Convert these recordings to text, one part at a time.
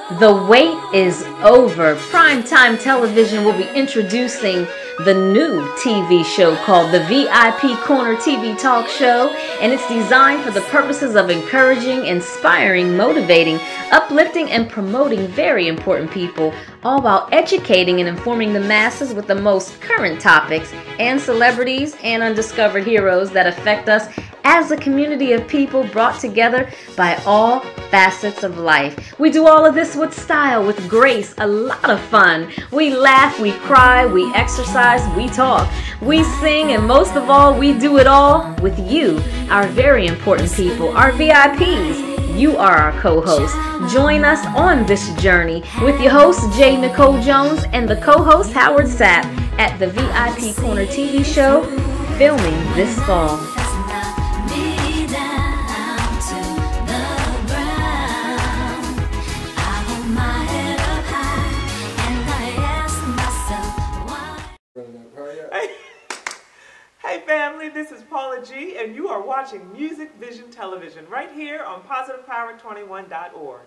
The wait is over. Primetime Television will be introducing the new TV show called the VIP Corner TV Talk Show, and it's designed for the purposes of encouraging, inspiring, motivating, uplifting, and promoting very important people, all while educating and informing the masses with the most current topics and celebrities and undiscovered heroes that affect us as a community of people brought together by all facets of life. We do all of this with style, with grace, a lot of fun. We laugh, we cry, we exercise, we talk, we sing, and most of all, we do it all with you, our very important people, our VIPs. You are our co-host. Join us on this journey with your host, J. Nicole Jones, and the co-host, Howard Sapp, at the VIP Corner TV show, filming this fall. Hey family, this is Paula G, and you are watching Music Vision Television right here on PositivePower21.org.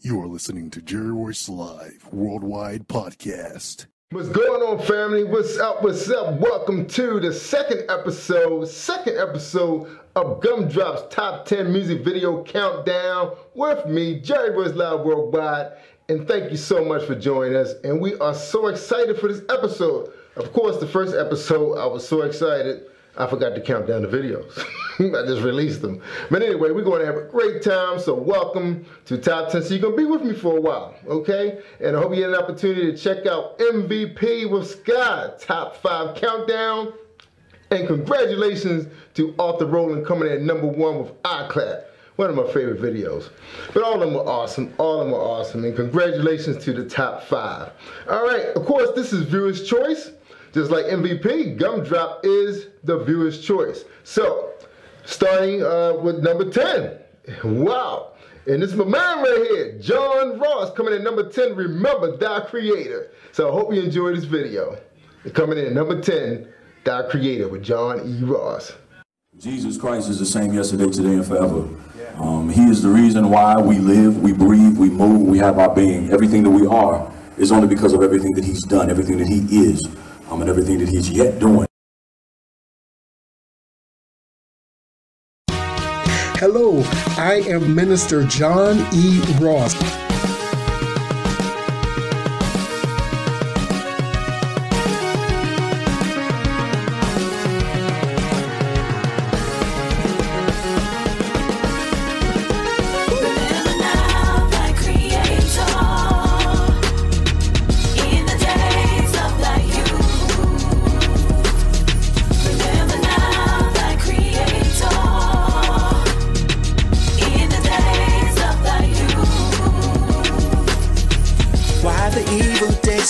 You are listening to Jerry Royce Live Worldwide Podcast. What's going on, family? What's up? What's up? Welcome to the second episode of Gumdrop's Top 10 Music Video Countdown with me, Jerry Royce Live Worldwide. And thank you so much for joining us. And we are so excited for this episode. Of course, the first episode, I was so excited, I forgot to count down the videos. I just released them. But anyway, we're going to have a great time. So welcome to Top 10. So you're going to be with me for a while, okay? And I hope you get an opportunity to check out MVP with Sky, Top 5 Countdown. And congratulations to Arthur Rowland coming in at #1 with iClap. One of my favorite videos. But all of them are awesome. All of them are awesome. And congratulations to the Top 5. All right. Of course, this is Viewer's Choice. Just like MVP, Gumdrop is the viewer's choice. So, starting with number 10. Wow. And this is my man right here, John Ross, coming in at number 10, Remember Thy Creator. So I hope you enjoy this video. Coming in at number 10, Thy Creator with John E. Ross. Jesus Christ is the same yesterday, today, and forever. He is the reason why we live, we breathe, we move, we have our being. Everything that we are is only because of everything that He's done, everything that He is. And everything that He's yet doing. Hello, I am Minister John E. Ross.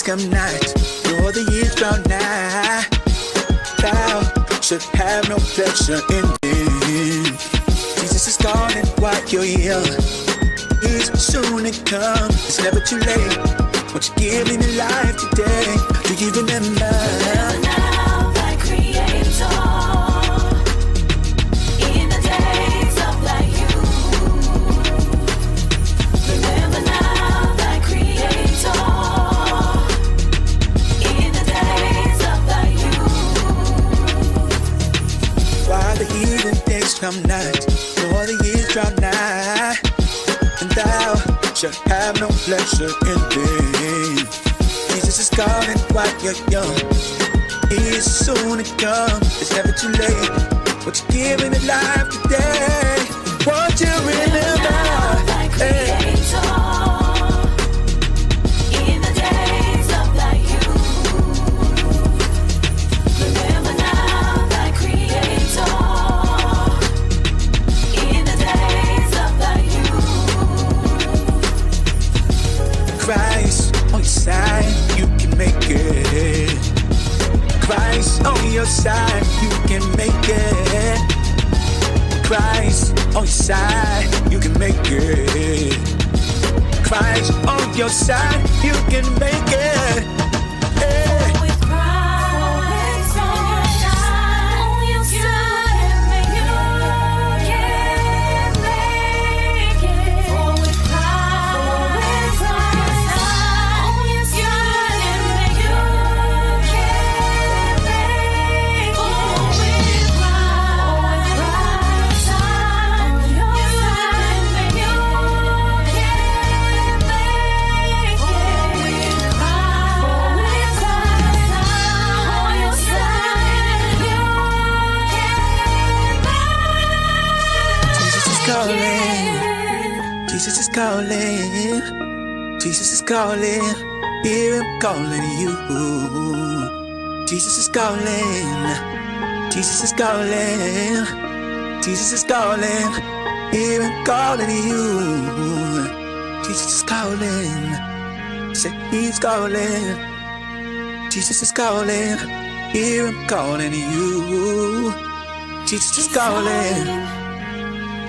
Come night, nor the years draw nigh. Thou should have no pleasure in thee. Jesus is gone and while you're here, He's soon to come. It's never too late. Won't you give me the life today? Do you remember? Remember now thy Creator. Come night, nor the years draw nigh, and thou shalt have no pleasure in thee. calling while you're young. He is soon to come. It's never too late. What you're giving it life today. Won't you remember? Hey. In the days of thy youth, remember now thy Creator. In the days of thy youth, Christ on your side, you can make it. Christ on your side, you can make it. Christ on your side, you can make it. Christ on your side, you can make it. Hey. with Christ on your side, you can make it. For with Christ on your side, you can make it. For with Christ on your side, you can make Jesus is calling. Jesus is calling. Hear him calling you. Jesus is calling. Jesus is calling. Jesus is calling. Hear him calling you. Jesus is calling. Say he's calling. Jesus is calling. Hear him calling you. Jesus is calling.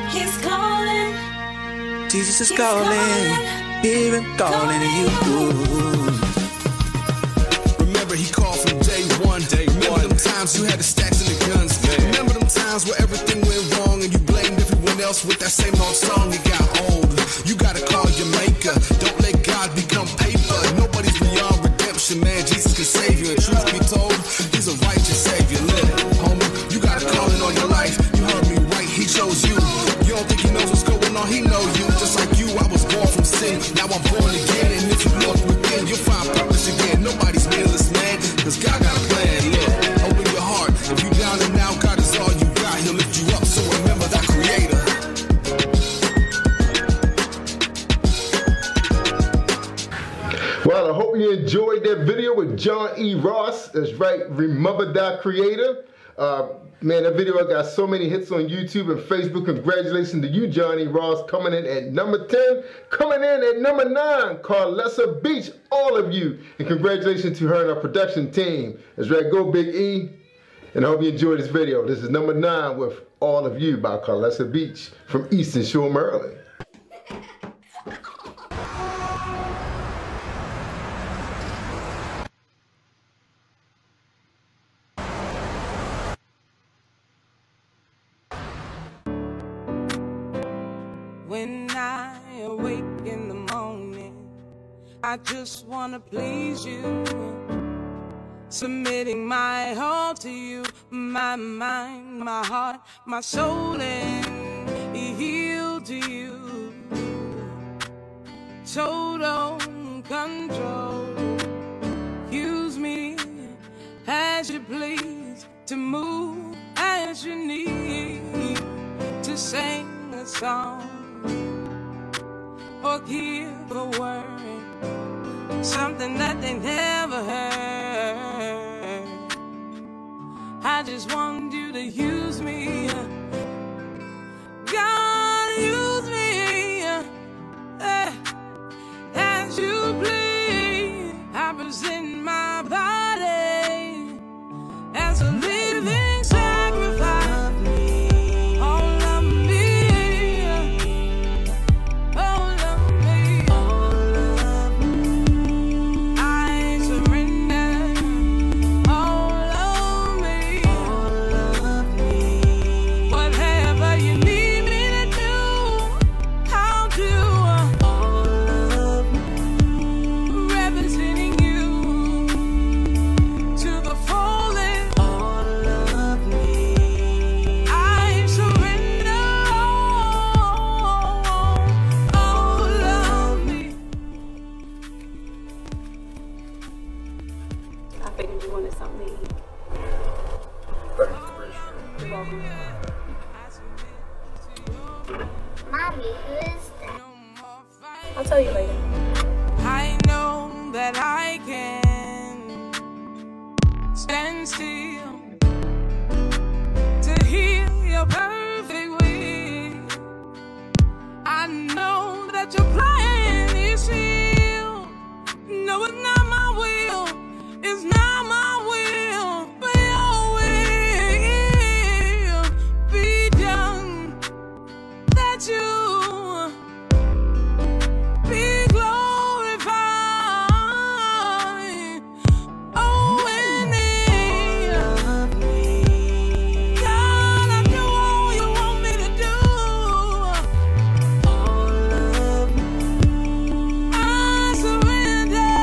He's calling. Jesus is calling. Hear him calling you. Remember he called from day one. Remember them times you had the stacks and the guns. Remember them times where everything went wrong and you blamed everyone else with that same old song. It got old. You gotta call your maker. Don't let God become paper. Nobody's beyond redemption, man. Jesus can save you. And truth be told, he's a righteous savior. Look, homie, you got a calling on your life. You heard me right, he chose you. You don't think he knows what's going on, he know you. Just like you, I was born from sin. Now I'm born again, and if you look within, you'll find purpose again. Nobody's meaningless, man, cause God got a plan. Look, open your heart. If you down and now, God is all you got. He'll lift you up, so remember that Creator. Well, I hope you enjoyed that video with John E. Ross. That's right, remember that Creator. Man, that video got so many hits on YouTube and Facebook. Congratulations to you, John E. Ross, coming in at number 10. Coming in at number 9, Carlessa Beach, all of you. And congratulations to her and her production team. That's right, go Big E. And I hope you enjoyed this video. This is number 9 with All of You by Carlessa Beach from Eastern Shore, Maryland. When I awake in the morning, I just wanna please you, submitting my all to you, my mind, my heart, my soul, and yield to you. Total control. Use me as you please, to move as you need, to sing a song or give a word, something that they never heard. I just want you to use me, God, use me as you please. I present my body as a living sacrifice. What me. Who is that? I'll tell you later. I know that I can stand still to hear your perfect will. I know that your plan is healed. No, it's not my will. It's not my will, but your will be done. That you be glorified. Oh, and they love me. God, I do all you want me to do. All of me. I surrender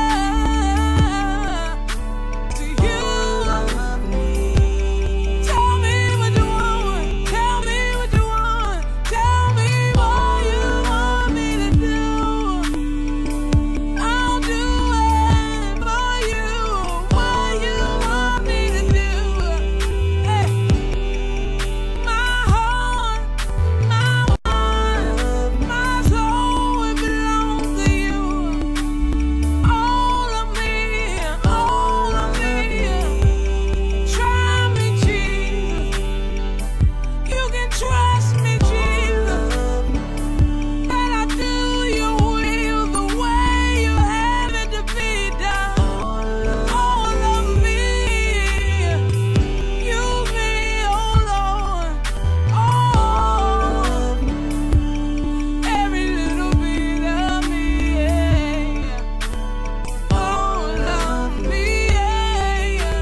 to you. Love me. Tell me what you want. Tell me what you want. Tell me what you want me to do. I'll do it for you. What you want me to do. Hey. My heart, my mind, my soul, it belongs to you. All of me, all of me. Try me, Jesus. You can trust me, Jesus. That I do your will the way you have it to be done. All of me. Use me, oh Lord. All of me. Every little bit of me, yeah. All of me, yeah.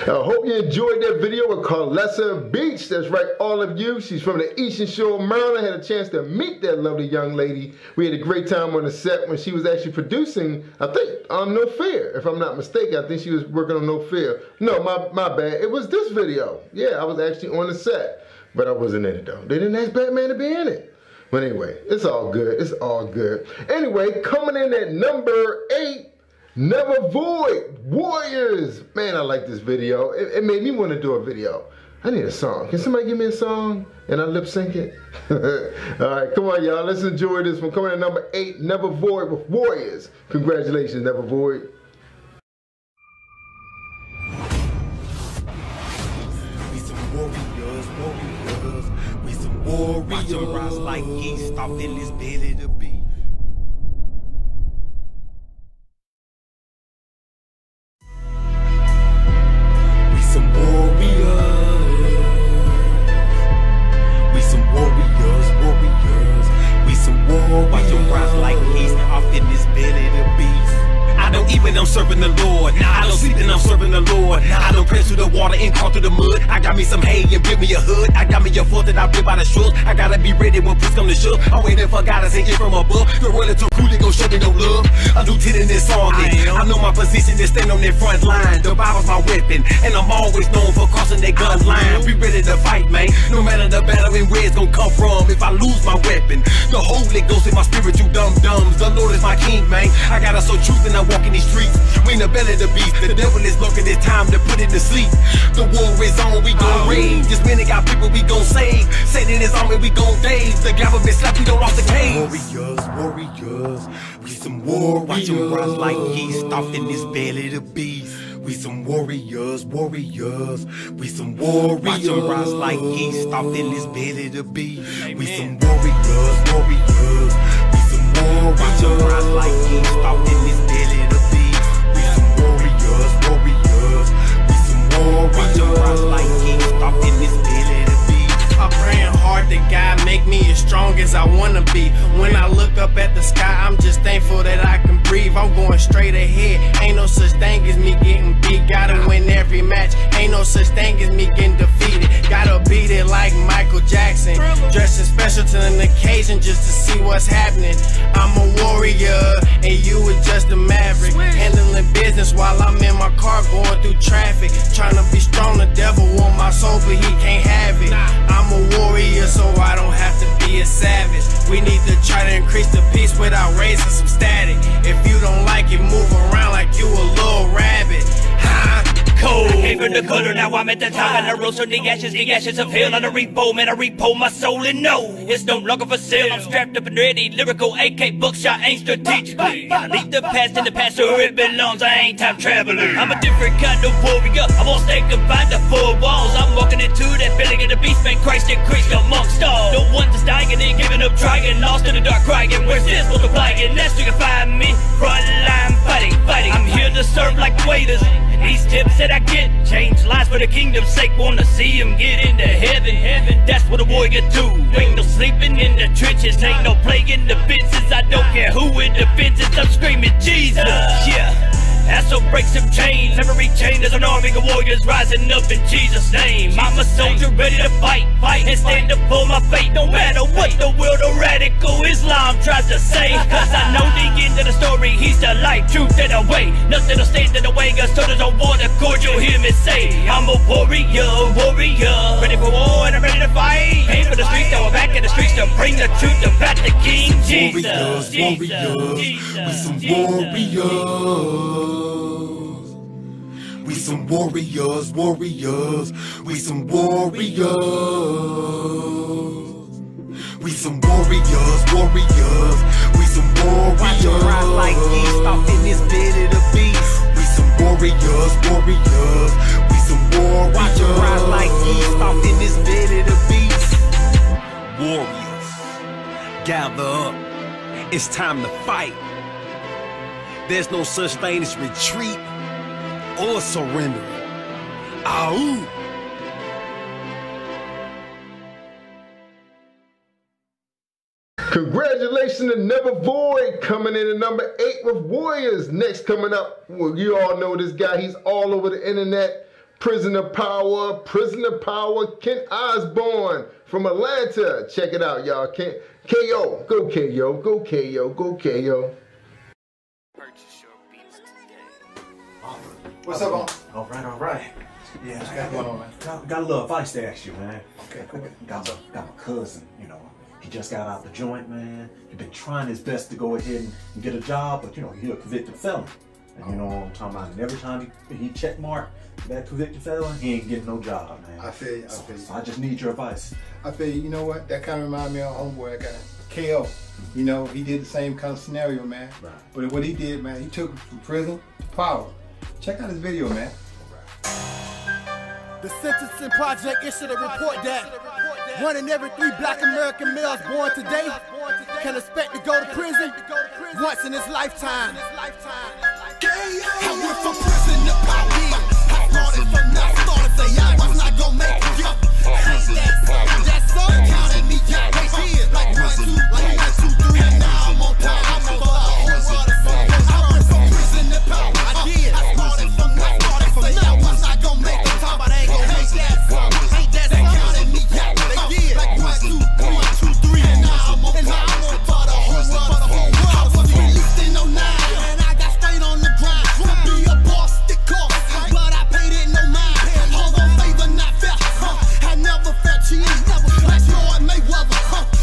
I hope you enjoyed that video with Carlessa Beach. That's right, all of you. She's from the Eastern Shore, Maryland. Had a chance to meet that lovely young lady. We had a great time on the set when she was actually producing, I think, No Fear. If I'm not mistaken, I think she was working on No Fear. No, my bad. It was this video. Yeah, I was actually on the set, but I wasn't in it though. They didn't ask Batman to be in it. But anyway, it's all good. It's all good. Anyway, coming in at number 8, Never Void, Warriors. Man, I like this video. It made me want to do a video. I need a song. Can somebody give me a song and I lip sync it? All right, come on, y'all. Let's enjoy this one. Coming in at number 8, Never Void with Warriors. Congratulations, Never Void. We some warriors, warriors. We some warriors. Watch 'em rise like yeast off in this belly to be. We some warriors. We some warriors, warriors. We some warriors. Watch 'em rise like yeast off in this belly to beast. I don't eat when I'm serving the Lord. I don't sleep when I'm serving the Lord. I don't press through the water and crawl through the mud. I got me some hay and build me a hood. I got me a fort that I built by the shores. I gotta be ready when push come to shove. I'm waiting for God to send it from above. The world too cool, they gon' show me no love. A lieutenant in this song. I know my position is stand on that front line. The Bible's my weapon, and I'm always known for crossing that gun line. Be ready to fight, man. No matter the battle and where it's gon' come from. If I lose my weapon, the Holy Ghost in my spirit, you dumb-dumbs. The Lord is my king, man. I got us so truth and I walk in these streets. We in the belly of the beast. The devil is lurking, it's time to put it to sleep. The war is on, we gon' rage. This minute got people we gon' save. Satan is army, we gon' daze. The government slapped, we don't lost the cage. Warriors, warriors. We some warriors. Watch 'em rise like yeast off in this belly of the beast. We some warriors, warriors. We some warriors. Watch 'em rise like yeast off in this belly of the beast. We some warriors, warriors. We some warriors. Watch 'em rise like yeast off in this belly of the beast. We some warriors, warriors. We some warriors. Watch 'em rise like yeast off in this belly of the beast. I'm praying hard that God make me as strong as I wanna be. When I look up at the sky, I'm just thankful that I can breathe. I'm going straight ahead. Ain't no such thing as me getting big gotta win every match. Ain't no such thing as me getting defeated. Gotta beat it like Michael Jackson. Dressing special to an occasion just to see what's happening. I'm a warrior, and you were just a maverick. Handling business while I'm in my car going through traffic. Trying to be strong, the devil want my soul, but he can't have it. I'm a warrior, so I don't have to be a savage. We need to try to increase the peace without raising some static. If you don't like it, move around like you a little rabbit. Cold. I came from the gutter, now I'm at the top, and I rose from the ashes of hell on a repo. Man, I repo my soul and no, it's no longer for sale. I'm strapped up and ready, lyrical AK buckshot, ain't strategically. I leave the past in the past where it belongs, I ain't time traveler. I'm a different kind of warrior, I won't stay confined to four walls. I'm walking into that belly of the beast, man, Christ increased amongst all. No one just dying and giving up, trying, lost in the dark crying. Where's this multiplying? That's where you find me, front line fighting. I'm here to serve like waiters. These tips that I get change lives for the kingdom's sake. Wanna see him get into heaven. That's what a warrior do. Ain't no sleeping in the trenches, ain't no playing the fences. I don't care who in the fences, I'm screaming Jesus. Yeah, that's what breaks some chains. Every chain is an army of warriors rising up in Jesus' name. I'm a soldier ready to fight and stand up for my faith. No matter what the world or radical Islam tries to say. Cause I know the end of the story, he's the light, truth and the way. Nothing will stand in the way, God's soldiers on war, the cord, you'll hear me say I'm a warrior, ready for war and I'm ready to fight. Came for the streets, now we're back in the streets to bring the truth about the King Jesus. We some warriors. We some warriors. We some warriors. We some warriors. We some warriors. Watch them rise like yeast off in this bed of the beast. We some warriors. We some warriors. Watch them rise like yeast off in this bed of the beast. Warriors, gather up. It's time to fight. There's no such thing as retreat or surrender. Ow! Congratulations to Never Void coming in at number 8 with Warriors. Next coming up, well, you all know this guy. He's all over the internet. Prisoner Power, Ken Osborne from Atlanta. Check it out, y'all. KO, go KO, go KO, go KO. What's up, man? All right. Yeah, got a little advice to ask you, man. Okay. Got my cousin, you know. He just got out the joint, man. He's been trying his best to go ahead and get a job, but you know, he's a convicted felon. And you know what I'm talking about? And every time he check mark that convicted felon, he ain't getting no job, man. I feel you. So I just need your advice. I feel you. You know what? That kind of reminds me of homeboy I got, KO. You know, he did the same kind of scenario, man. Right. But what he did, man, he took it from prison to power. Check out his video, man. The Sentencing Project issued a report that 1 in every 3 black American males born today can expect to go to prison once in his lifetime. I went from prison to power. I started from nothing. Started say I was not gonna make it. That's so counted me out. They did like 1, 2, 3, and now I'm on top. I'm on the whole world of fun. I went from prison to power. I did. I started from nothing. Started say I was not gonna make it. Talk about ain't gonna make that. Ain't that they counted me out. They did like 1, 2, 3, and now I'm on top. I'm on top. The whole world. I was released in 09. And I got straight on the grind. To be a boss, stick off. But I paid it no mind. Hold on, favor, not fair. I never felt cheated. Like Floyd Mayweather.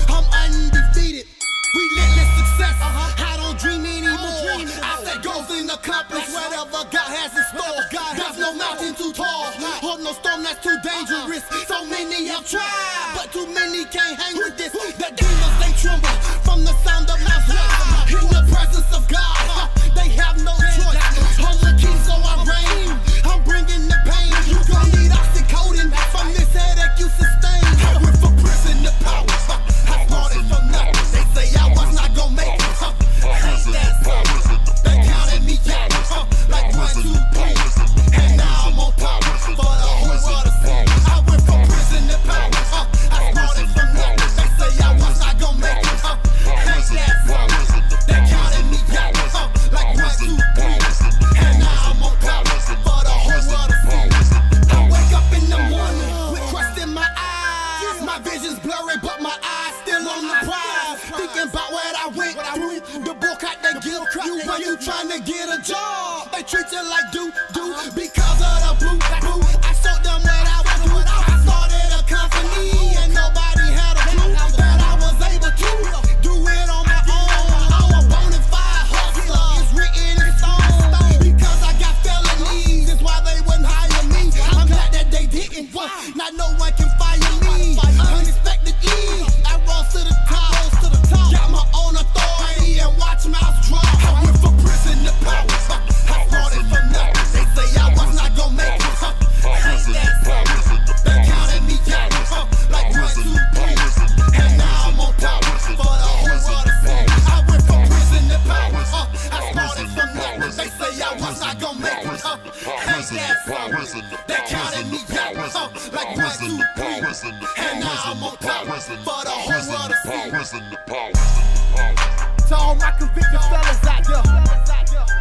I'm undefeated. Relentless success. I don't dream anymore. I said goals and accomplish whatever God has in store. There's no mountain too tall or no storm that's too dangerous. So many have tried, but too many can't hang with this. The demons, they tremble from the sound of my voice. In the presence of God, they have no choice. Hold the key so I reign. I'm bringing the pain. You gon' need oxycodone from this headache you sustain. I went from prison to power. I started from nothing. They say I was not gonna make it. They counted me out like 1, 2, 3, and now I'm on top for the whole world to see. I went from prison to power. I started from nothing. They say I was That counted me out, like 1, 2, 3, and now I'm on top for the whole world to see. To all my convicted fellas out there,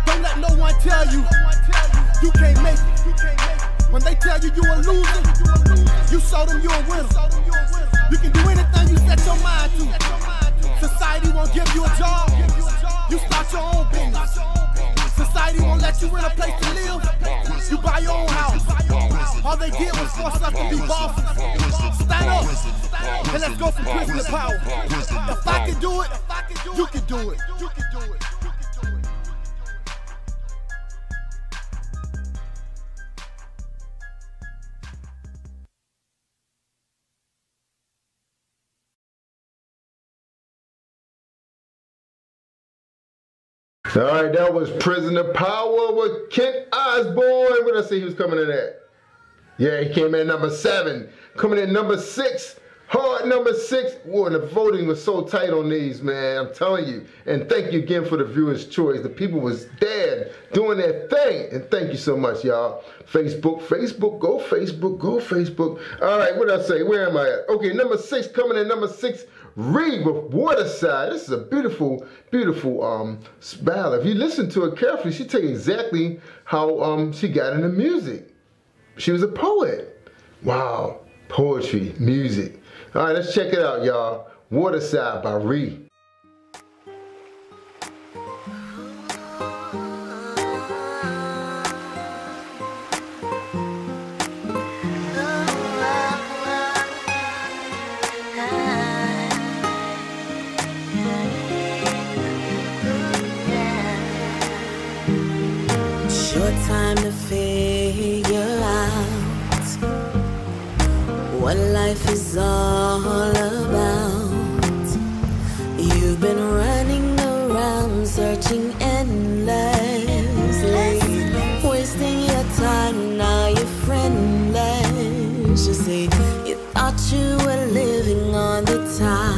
don't let no one tell you you can't make it. When they tell you you a loser, you show them you a winner. You can do anything you set your mind to. Society won't give you a job, you start your own business. Society won't let you rent a place to live, you buy your own house. All they did was force us to be bosses. Stand up and let's go from prison to power. If I can do it, you can do it. All right, that was Prisoner Power with Kent Osborne. What did I say he was coming in at? Yeah, he came in at number 7. Coming in number 6, hard number 6. Whoa, and the voting was so tight on these, man. I'm telling you. And thank you again for the viewer's choice. The people was dead doing their thing. And thank you so much, y'all. Facebook, go Facebook, go Facebook. All right, what did I say? Where am I at? Okay, number 6, coming in number 6. Reed with Waterside. This is a beautiful, beautiful ballad. If you listen to it carefully, she tells you exactly how she got into music. She was a poet. Wow, poetry, music. All right, let's check it out, y'all. Waterside by Reed. Time to figure out what life is all about. You've been running around searching endlessly, wasting your time, now you're friendless. You see, you thought you were living on the top,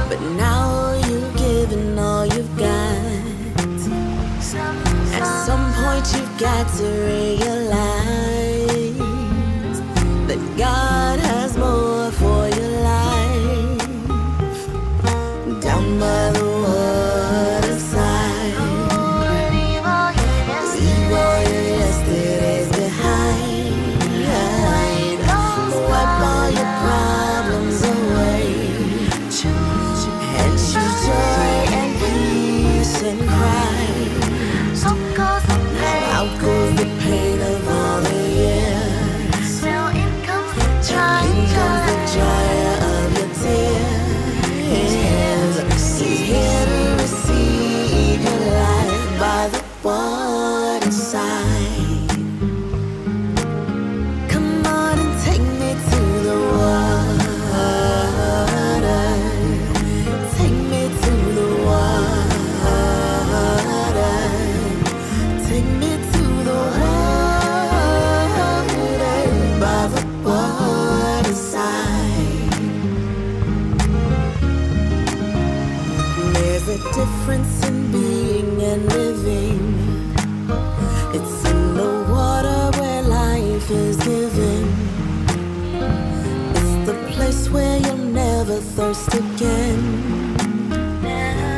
but now you're giving all you've got. At some point you've got to realize that God has more for your life. Down by the waterside, leave all your yesterdays behind. Wipe all your problems away and choose joy and peace and Christ. Out goes the pain of all the years. Now in comes the joy of your tears. He's here to receive your life by the waterside. Come on and take me to the water. Take me to the water. Take me to the water, by the waterside. There's a difference in being and living. It's in the water where life is given. It's the place where you'll never thirst again.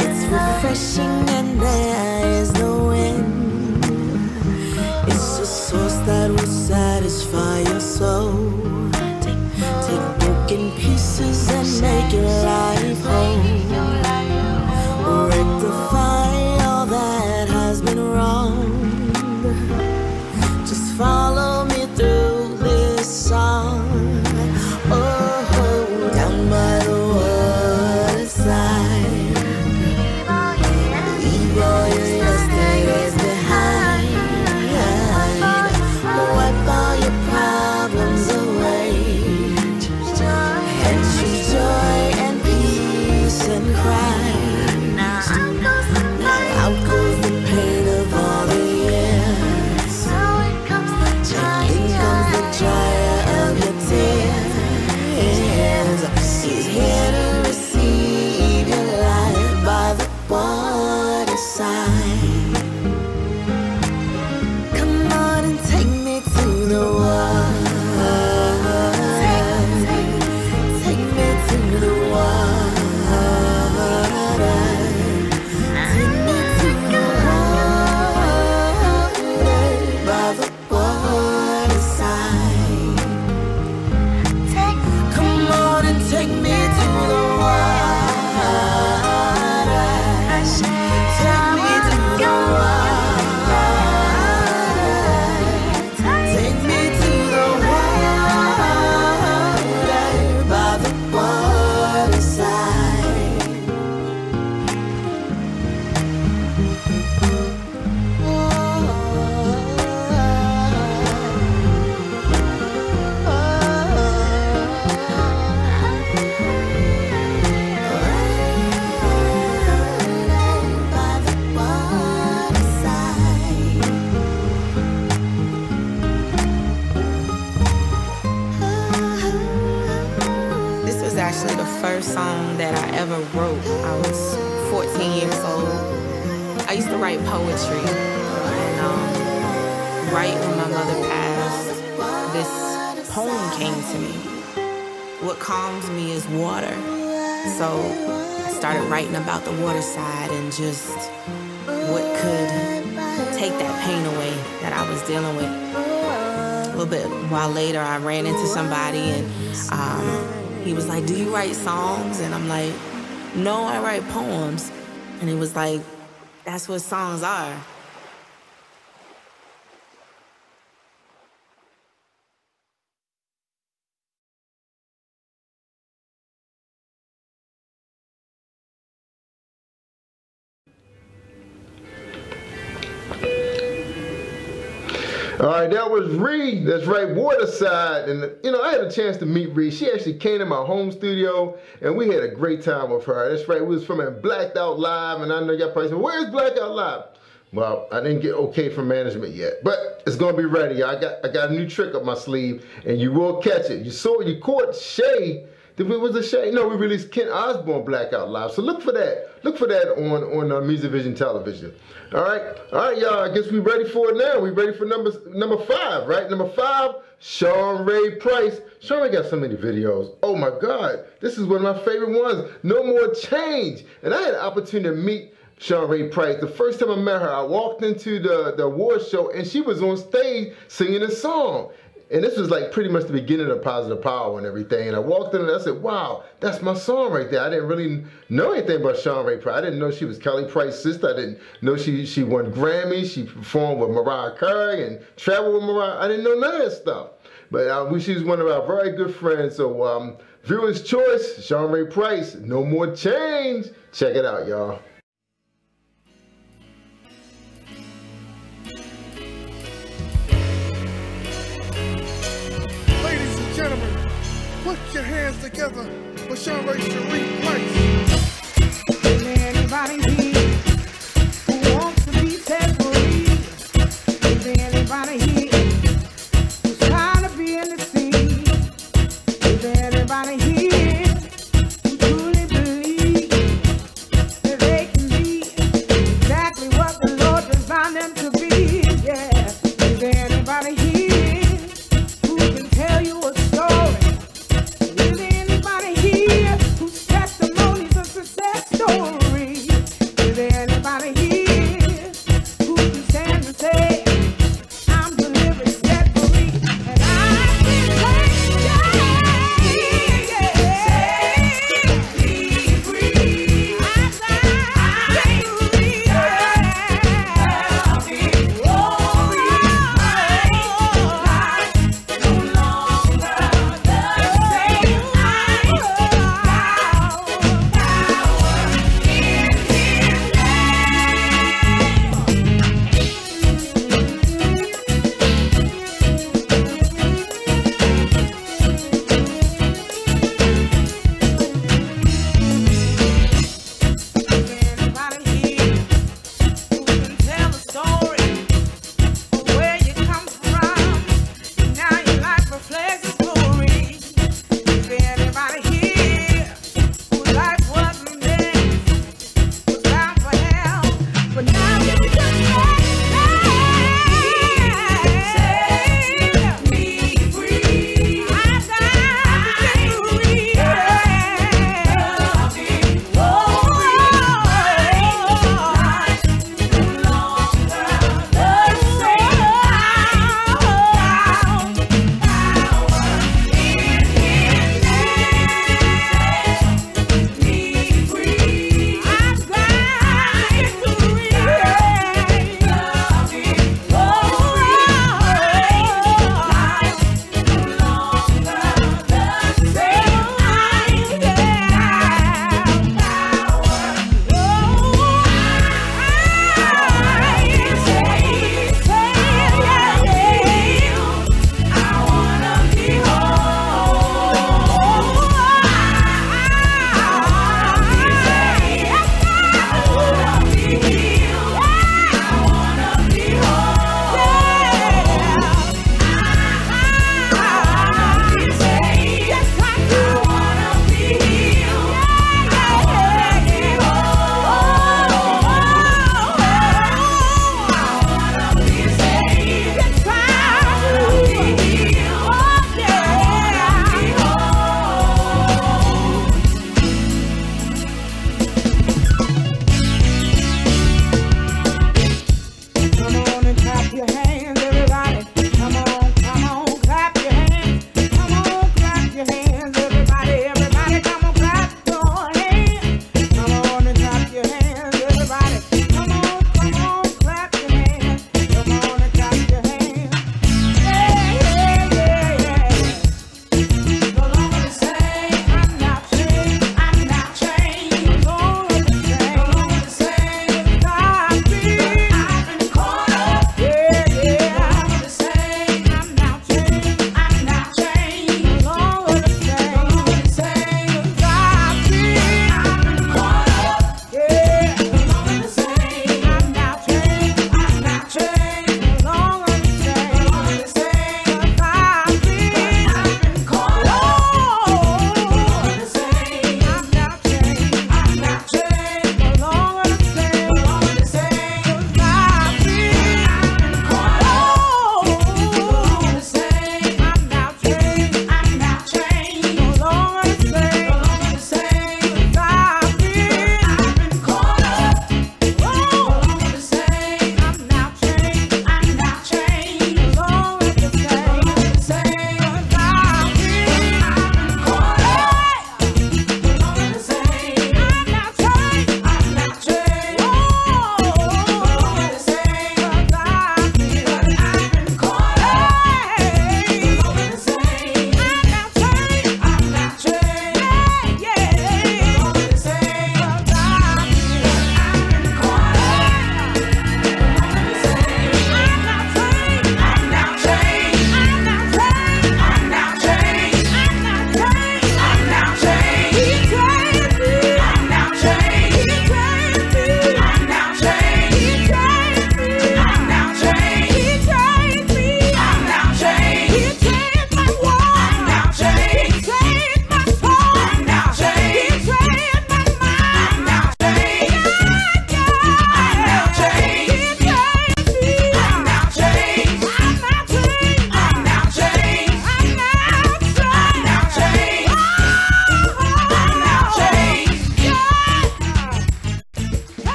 It's refreshing and there is no end. It's a source that will satisfy your soul. Take broken pieces and make your life whole. Rectify all that has been wrong. Just follow me through this song. Oh, down by the waterside, leave all your yesterdays behind. Wipe all your problems away and choose joy and peace and Christ. Now out goes the pain of all the years. take me to the water. Take me to the water. Take me to the water by the waterside. Come on and take me to the water. Take me to the water. Take me to the water by the waterside. This was actually the first song that I ever wrote. I was 14 years old. I used to write poetry. And right when my mother passed, this poem came to me. What calms me is water. So I started writing about the waterside and just what could take that pain away that I was dealing with. A little bit while later, I ran into somebody and he was like, "Do you write songs?" And I'm like, "No, I write poems." And he was like, "That's what songs are." All right, that was Ree. That's right, Waterside. And, you know, I had a chance to meet Ree. She actually came to my home studio, and we had a great time with her. That's right, we was filming Blacked Out Live, and I know y'all probably said, "Where's Blacked Out Live?" Well, I didn't get okay from management yet, but it's gonna be ready. I got a new trick up my sleeve, and you will catch it. You caught Shay. Was it Shay? No, we released Ken Osborne Blackout Live. So look for that. Look for that on Music Vision Television. All right, y'all. I guess we ready for it now. We ready for number 5, right? Number 5, Sean Ray Price. Sean Ray got so many videos. Oh my God, this is one of my favorite ones. No More Change. And I had an opportunity to meet Sean Ray Price. The first time I met her, I walked into the award show and she was on stage singing a song. And this was like pretty much the beginning of Positive Power and everything. And I walked in and I said, wow, that's my song right there. I didn't really know anything about Sean Ray Price. I didn't know she was Kelly Price's sister. I didn't know she won Grammys. She performed with Mariah Carey and traveled with Mariah. I didn't know none of that stuff. But she was one of our very good friends. So viewer's choice, Sean Ray Price, No More Change. Check it out, y'all. Gentlemen, put your hands together for Sean Ray Price. Is there anybody here who wants to be set free? Is there anybody here who's tired of being deceived? Is there anybody here who truly believes that they can be exactly what the Lord designed them to be? Yeah. Is there anybody here who can tell you a story? Is there anybody here whose testimony's a success story? Is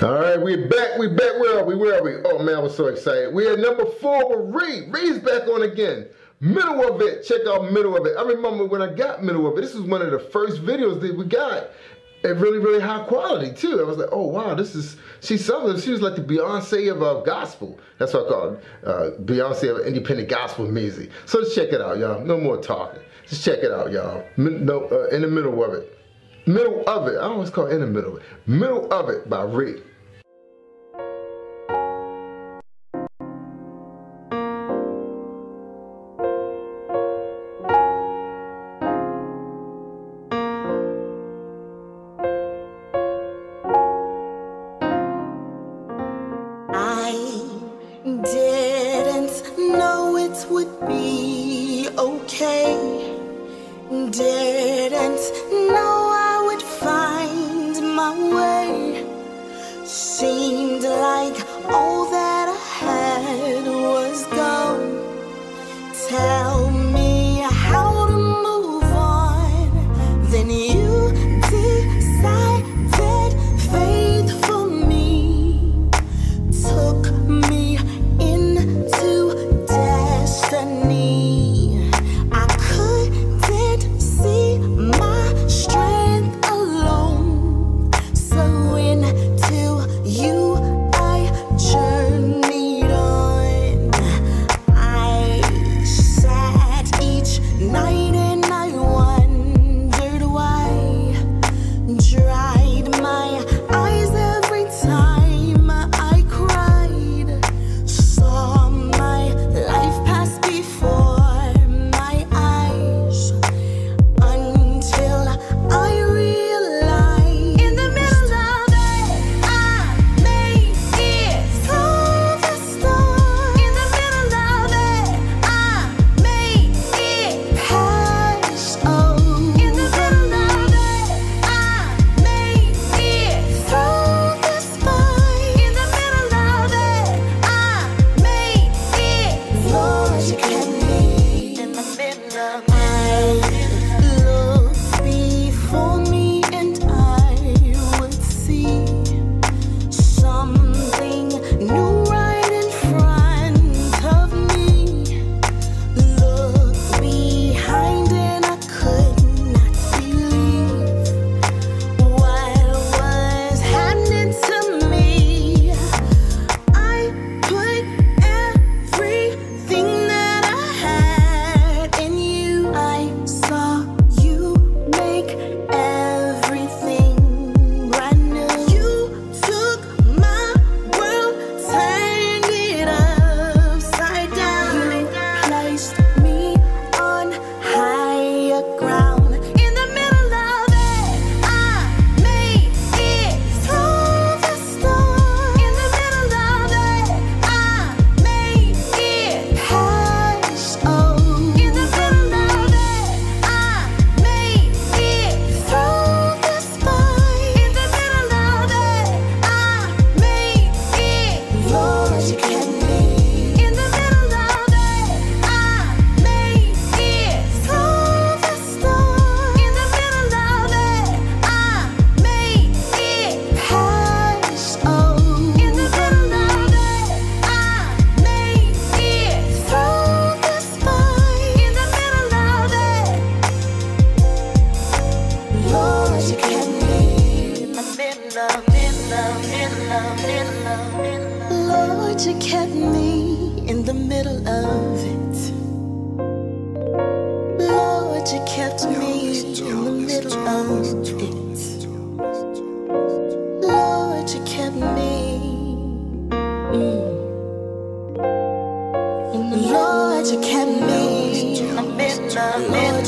All right, we're back. Where are we? Oh man, I was so excited. We're at number 4 with Reed. Reed's back on again. Middle of It. Check out Middle of It. I remember when I got Middle of It. This was one of the first videos that we got. And really, really high quality too. I was like, oh wow, she's something. She was like the Beyonce of gospel. That's what I call it. Beyonce of independent gospel music. So let's check it out, y'all. No more talking. Just check it out, y'all. In the middle of it. Middle of It. I always call it In the Middle of It. Middle of It by Reed. Lord, you kept me in the middle of it. Lord, you kept me in the middle of it. Lord, you kept me. Lord, you kept me in the middle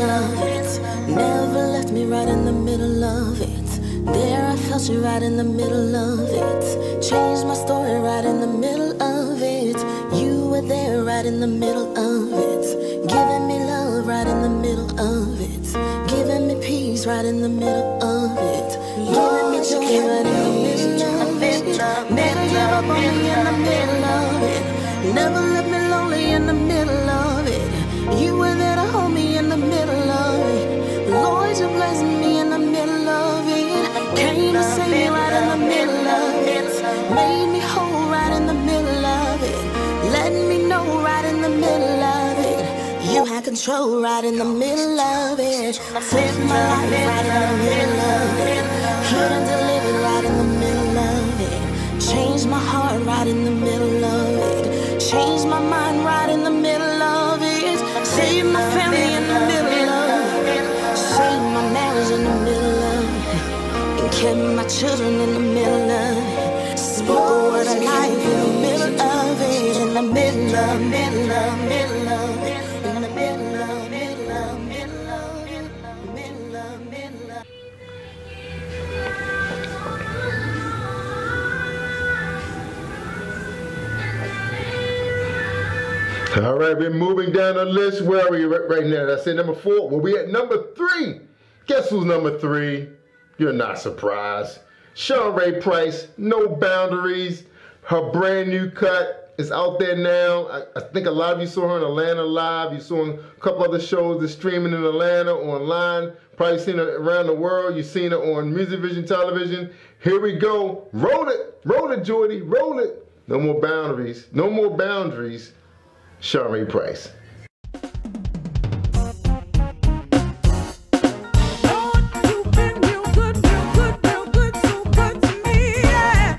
of it. Never left me right in the middle of it. There I felt you right in the middle of it. Changed my story right in the middle of it. You were there right in the middle of it. Giving me love right in the middle of it. Giving me peace right in the middle of it. Giving me joy right in the middle of it. Never give up on me in the middle of it. Never left me lonely in the middle of it. You were there to hold me in the middle of it. Lord, you blessed me in the middle of it. Came to save me right control right in the middle of it. Save my life right in the middle of it. Healed and delivered right in the middle of it. Change my heart right in the middle of it. Change my mind right in the middle of it. Save my family in the middle of it. Save my marriage in the middle of it. And kept my children in the middle of it. Spoke a word of life in the middle of it. In the middle of it. In the middle of it. All right, we're moving down the list. Where are we right now? I said number 4. Well, we at number 3. Guess who's number 3? You're not surprised. Sean Ray Price, No Boundaries. Her brand new cut is out there now. I think a lot of you saw her in Atlanta Live. You saw a couple other shows that's streaming in Atlanta online. Probably seen her around the world. You've seen her on Music Vision Television. Here we go. Roll it, Jordy, roll it. No more boundaries. No more boundaries. Sean Ray Price. Good, real good, so good to me. Yeah.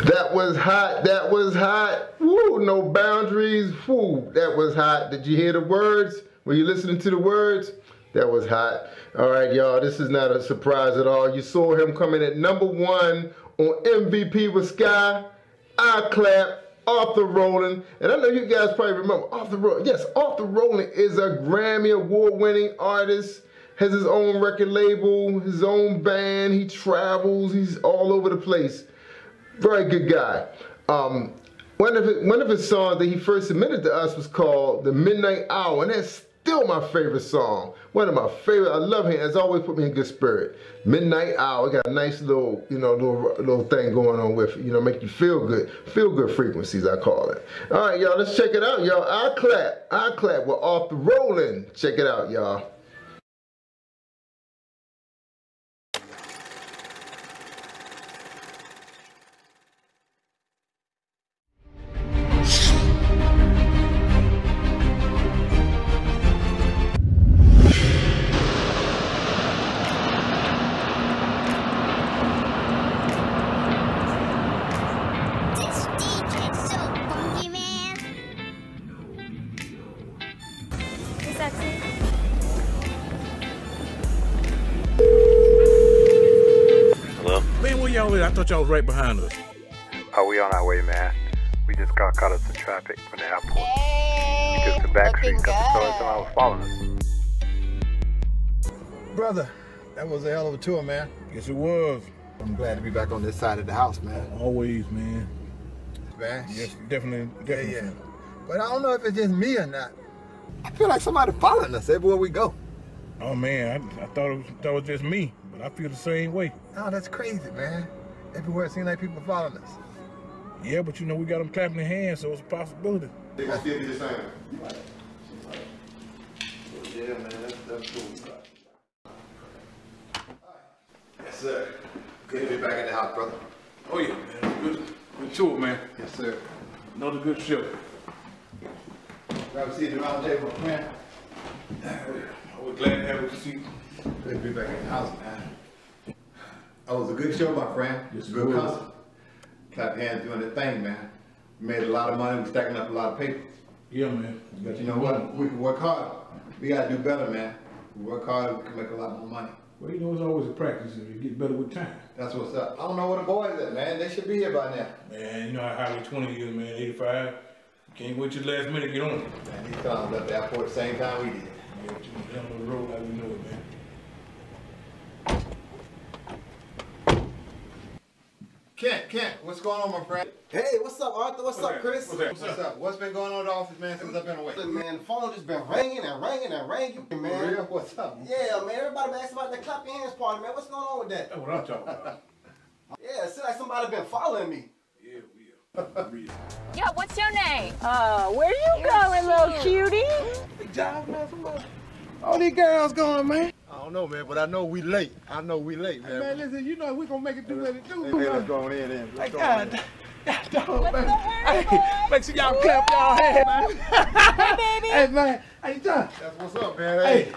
That was hot. That was hot. Woo, no boundaries. Woo, that was hot. Did you hear the words? Were you listening to the words? That was hot. All right, y'all, this is not a surprise at all. You saw him coming at #1 on MVP with Sky. I clap. Arthur Rowland. And I know you guys probably remember Arthur Rowland. Yes, Arthur Rowland is a Grammy Award-winning artist. Has his own record label, his own band. He travels. He's all over the place. Very good guy. One of his songs that he first submitted to us was called The Midnight Hour, and that's still my favorite song. One of my favorite. I love him. It's always put me in good spirit. Midnight Hour. Got a nice little, little thing going on with, make you feel good. Feel good frequencies, I call it. All right, y'all, let's check it out, y'all. I clap with Arthur Rowland. Check it out, y'all. I thought y'all was right behind us. Oh, we on our way, man. We just got caught up in traffic from the airport. We took the back street because we thought somebody was following us. Brother, that was a hell of a tour, man. Yes, it was. I'm glad to be back on this side of the house, man. Always, man. Man. Yes, definitely. Yeah. But I don't know if it's just me or not. I feel like somebody following us everywhere we go. Oh, man, I thought it was just me, but I feel the same way. Oh, that's crazy, man. Everywhere it seems like people following us. Yeah, but we got them clapping their hands, so it's a possibility. They gonna still be the same. Yeah, man, that's cool. Yes, sir. Good to be back at the house, brother. Oh, yeah, man. Good tour, man. Yes, sir. Another good show. Grab a seat around the table, man. I was glad to have a seat. Good to be back at the house, man. Oh, it was a good show, my friend. It's a good concert. Clap your hands doing the thing, man. We made a lot of money. We're stacking up a lot of paper. Yeah, man. But you know what? We can work hard. We got to do better, man. We work hard, we can make a lot more money. Well, it's always a practice and you get better with time. That's what's up. I don't know where the boys at, man. They should be here by now. Man, you know how highway 20 is, man. 85. You can't wait till the last minute to get on. Man, these clowns left the airport at the same time we did. Yeah, but you down on the road how we know it, man. Kent, what's going on, my friend? Hey, what's up, Arthur? What's up, Chris? What's up? What's been going on in the office, man, since I've been away? Look, man, the phone just been ringing and ringing and ringing, man. For real? What's up? Yeah, man, everybody been asking about the clap your hands party, man. What's going on with that? That's what I'm talking about. Yeah, it seems like somebody been following me. Yo, what's your name? Where you going, little cutie? Big job, man. All these girls going, man. I don't know, man, but I know we late. Man. Hey, man, listen, you know we gonna make it do what it do. Hey, let's go on in. Hey, God, man. Hey, make sure y'all clap y'all hands, man. Hey, baby. Hey, man. Hey, John. That's what's up, man. Hey,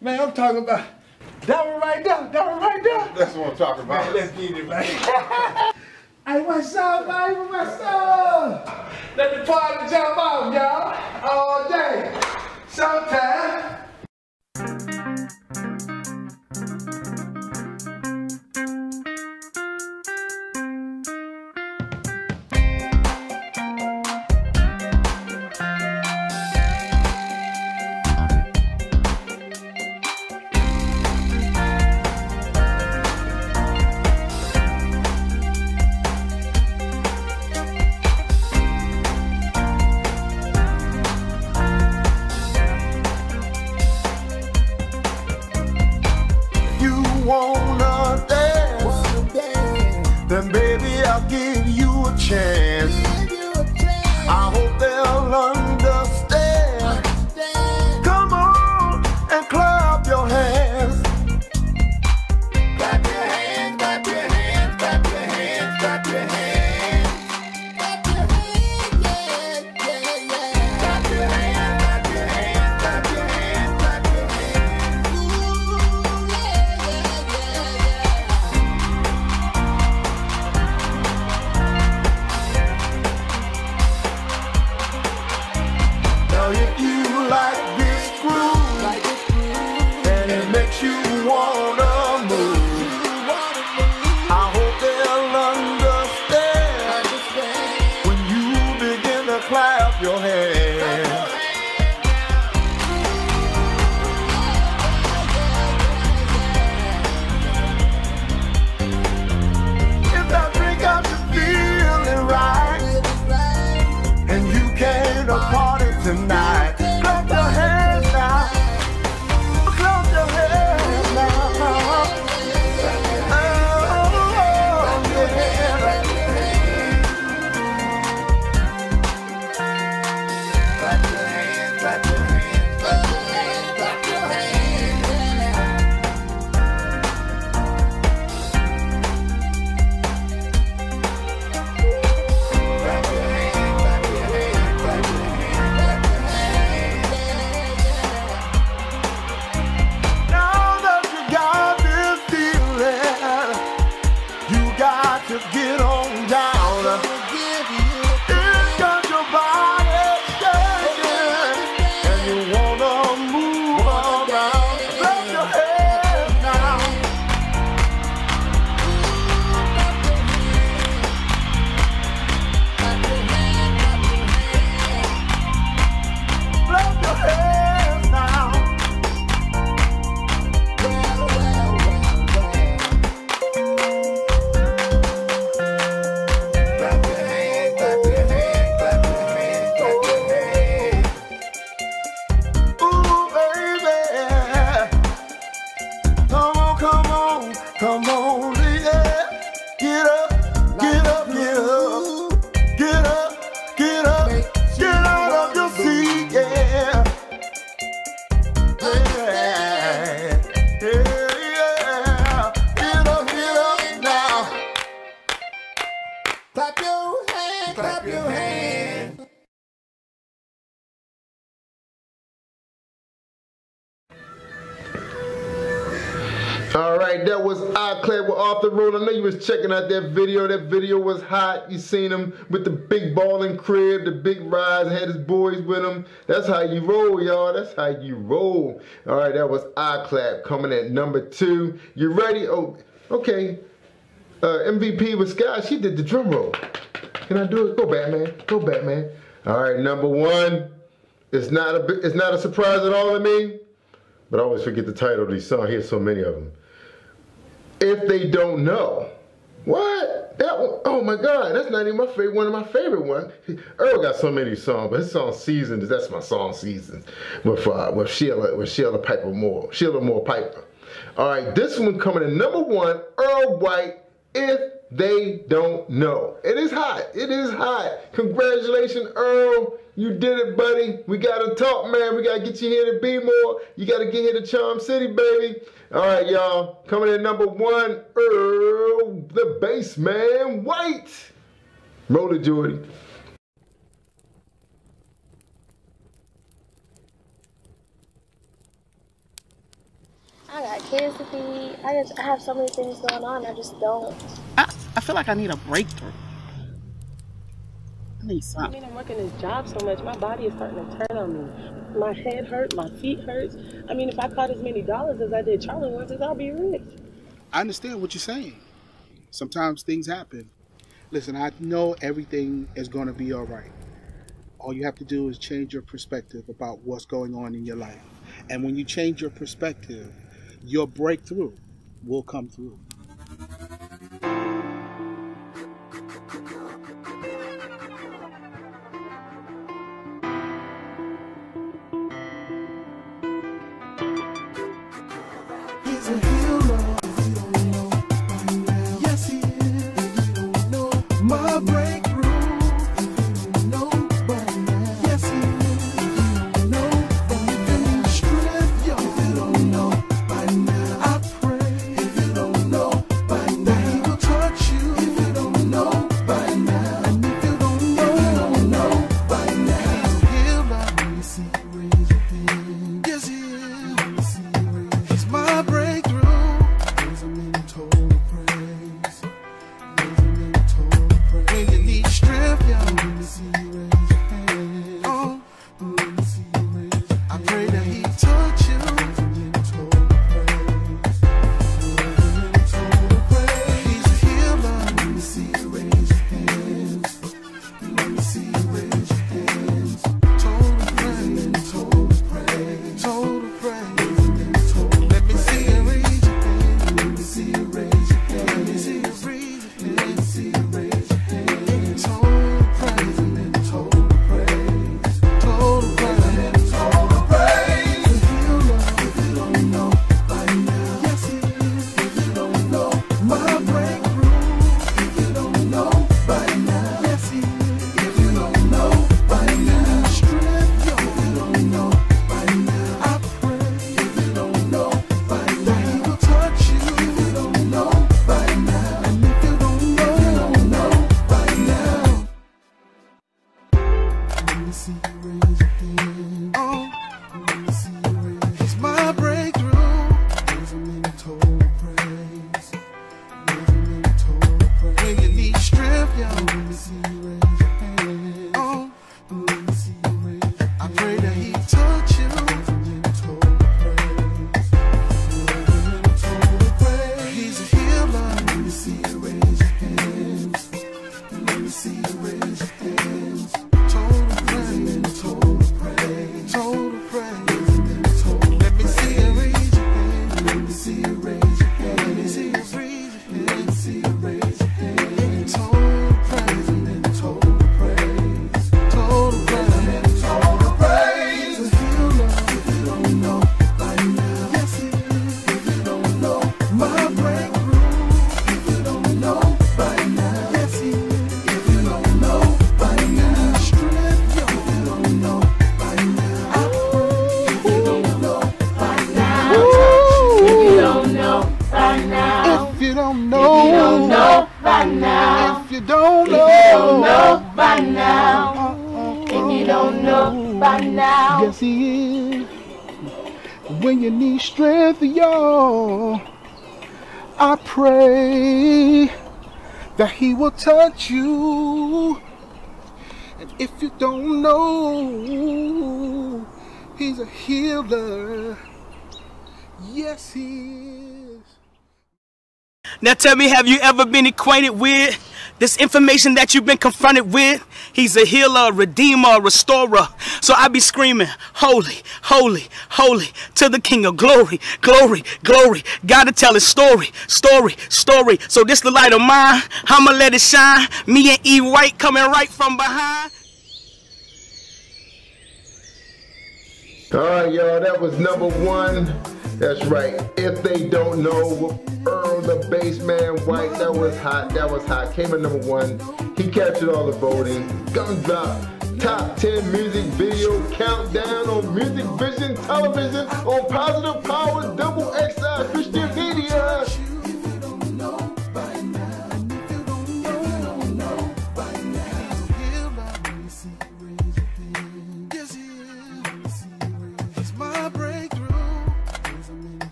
man, I'm talking about that one right there. That's what I'm talking about. Man, let's get it, man. Hey, what's up, man? What's up? Let the party jump off, y'all. All day. Sometime. your hand, clap your hand. All right, that was iClad with Off the Road. I know you was checking out that video. That video was hot. You seen him with the big ballin' crib, the big rise, had his boys with him. That's how you roll, y'all. That's how you roll. All right, that was iClad coming at number 2. You ready? Oh, okay. MVP with Sky, she did the drum roll. Can I do it? Go Batman. Go Batman. All right, number 1. It's not a surprise at all to me, but I always forget the title of these songs. Here's so many of them. If They Don't Know. What? That one? Oh my God, that's not even my favorite. One of my favorite ones. Earl got so many songs, but his song Seasons, that's my song Seasons. With Sheila Piper Moore. Sheila Moore Piper. All right, this one coming in number 1, Earl White, If They Don't Know. It is hot. It is hot. Congratulations, Earl. You did it, buddy. We got to talk, man. We got to get you here to Be More. You got to get here to Charm City, baby. All right, y'all. Coming in number 1, Earl, the bass man, White. Roll it, Jordy. I got kids to feed. I have so many things going on. I just don't. I feel like I need a breakthrough. I need something. I mean, I'm working this job so much, my body is starting to turn on me. My head hurts, my feet hurts. I mean, if I caught as many dollars as I did Charlie once, I'll be rich. I understand what you're saying. Sometimes things happen. Listen, I know everything is going to be all right. All you have to do is change your perspective about what's going on in your life. And when you change your perspective, your breakthrough will come through. He's a hero. If you don't know by now. Yes, he is. If you don't know my breakthrough. If you don't know by now. Yes, he is. If you don't know by now. Strength, yo. If you don't know by now. I pray. If you don't know by now. He will touch you. If you don't know by now. And if you don't know by now. He's a healer. Let me see you raise your hand. Yes, he is. Let me see you raise your hand. He's my breakthrough. Raise him in total praise. Raise him in total praise. When you need strength, yo. Let me see you raise your hand. Oh, let me see you raise your hand. I pray that he touch you. Raise him in total praise. Raise him in total praise. He's a healer. Let me see you raise your hands. Let me see you raise your hands. Total praise. Total praise. Total praise. Let me see you raise your hand. Let me see you raise your hand. Let me see you breathe. Let me see you raise your hand. Total praise and then total praise. Total praise and then total praise. If you love, if you don't know by now. Yes, he is. If you don't know my breakthrough. If you don't know by now. Yes, he is. If you don't know by now. Strength, yo. If you don't know by now. I pray. If you don't know by now. He will touch you. If you don't know by now. And if you don't know by now. Let me see you raise your hand. Oh, let me see you raise. It's my breakthrough. Raise him in total praise. Raise him in total praise. When you need strength, yo. Let me see you raise your hand. Oh, let me see you raise your hand. I pray that he touch you. Raise him in total praise. Raise him in total praise. He's a healer. Let me see you raise your hands. Let me see you raise your hands. Total praise. Total praise. Total praise. Total. Let me see you raise your hand. Let me see you raise your hand. Let me see you breathe. Let me see you raise your hand. Total praise and then total praise. Total praise and then total praise. He's a healer. If you don't know by now. Yes, he is. If you don't know my breakthrough. If you don't know by now. Yes, he is. If you don't know by by now. Yes, he is. When you need strength, y'all, I pray that he will touch you. And if you don't know, he's a healer. Yes, he is. Now tell me, have you ever been acquainted with this information that you've been confronted with? He's a healer, a redeemer, a restorer. So I be screaming, holy, holy, holy, to the King of glory, glory, glory. Gotta tell his story, story, story. So this the light of mine, I'ma let it shine. Me and E. White coming right from behind. All right, y'all, that was number one. That's right. If they don't know, Earl the Bassman White, that was hot. That was hot. Came in number one. He captured all the voting. Gumdrop Top 10 Music Video Countdown on Music Vision Television on Positive Power Double XI Christian Media.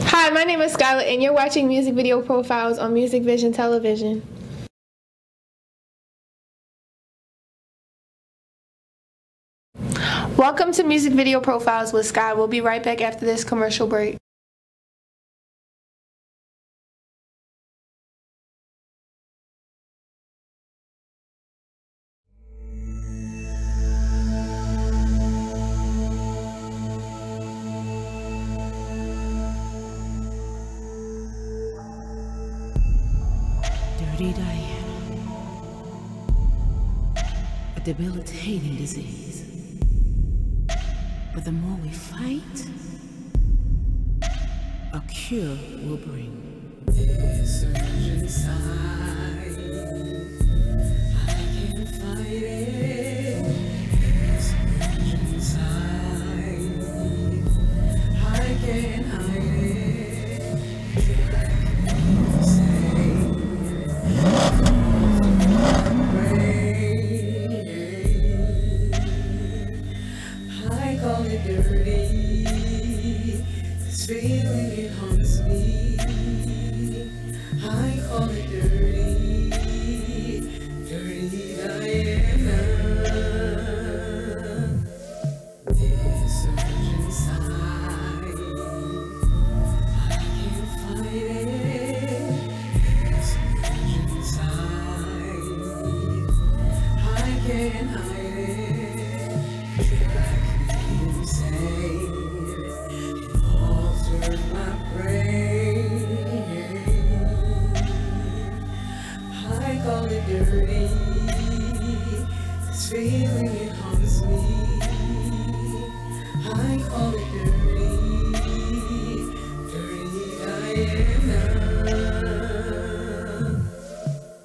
Hi, my name is Skylar, and you're watching Music Video Profiles on Music Vision Television. Welcome to Music Video Profiles with Sky. We'll be right back after this commercial break. Dirty Diana, a debilitating disease. But the more we fight, a cure will bring. This urge inside, I can't fight it. This urge inside, I can't hide it. Dirty, this feeling it haunts me. I call it dirty, dirty Diana. This urge inside, I can't fight it. This urge inside, I can't hide it. Dirty, this feeling it haunts me. I call it dirty, dirty Diana.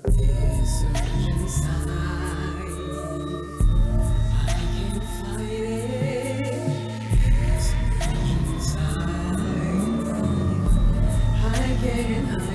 This urge inside, I can't fight it. This urge inside, I can't hide it.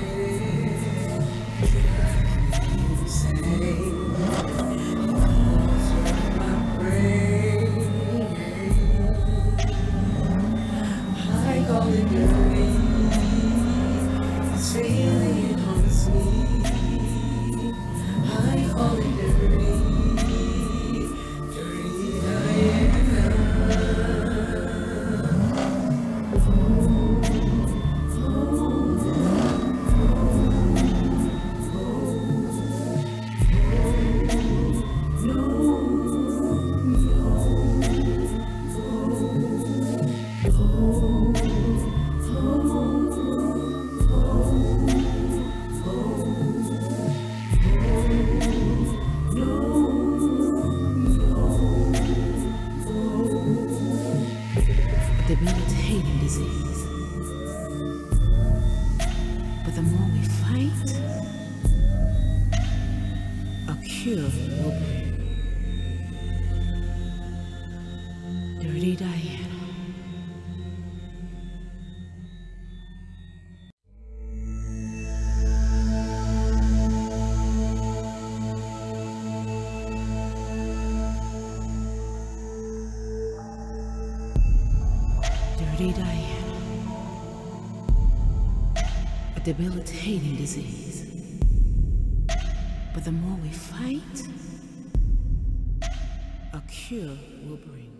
cure will bring. Dirty Diana. Dirty Diana. A debilitating disease. But the more we fight, a cure will bring.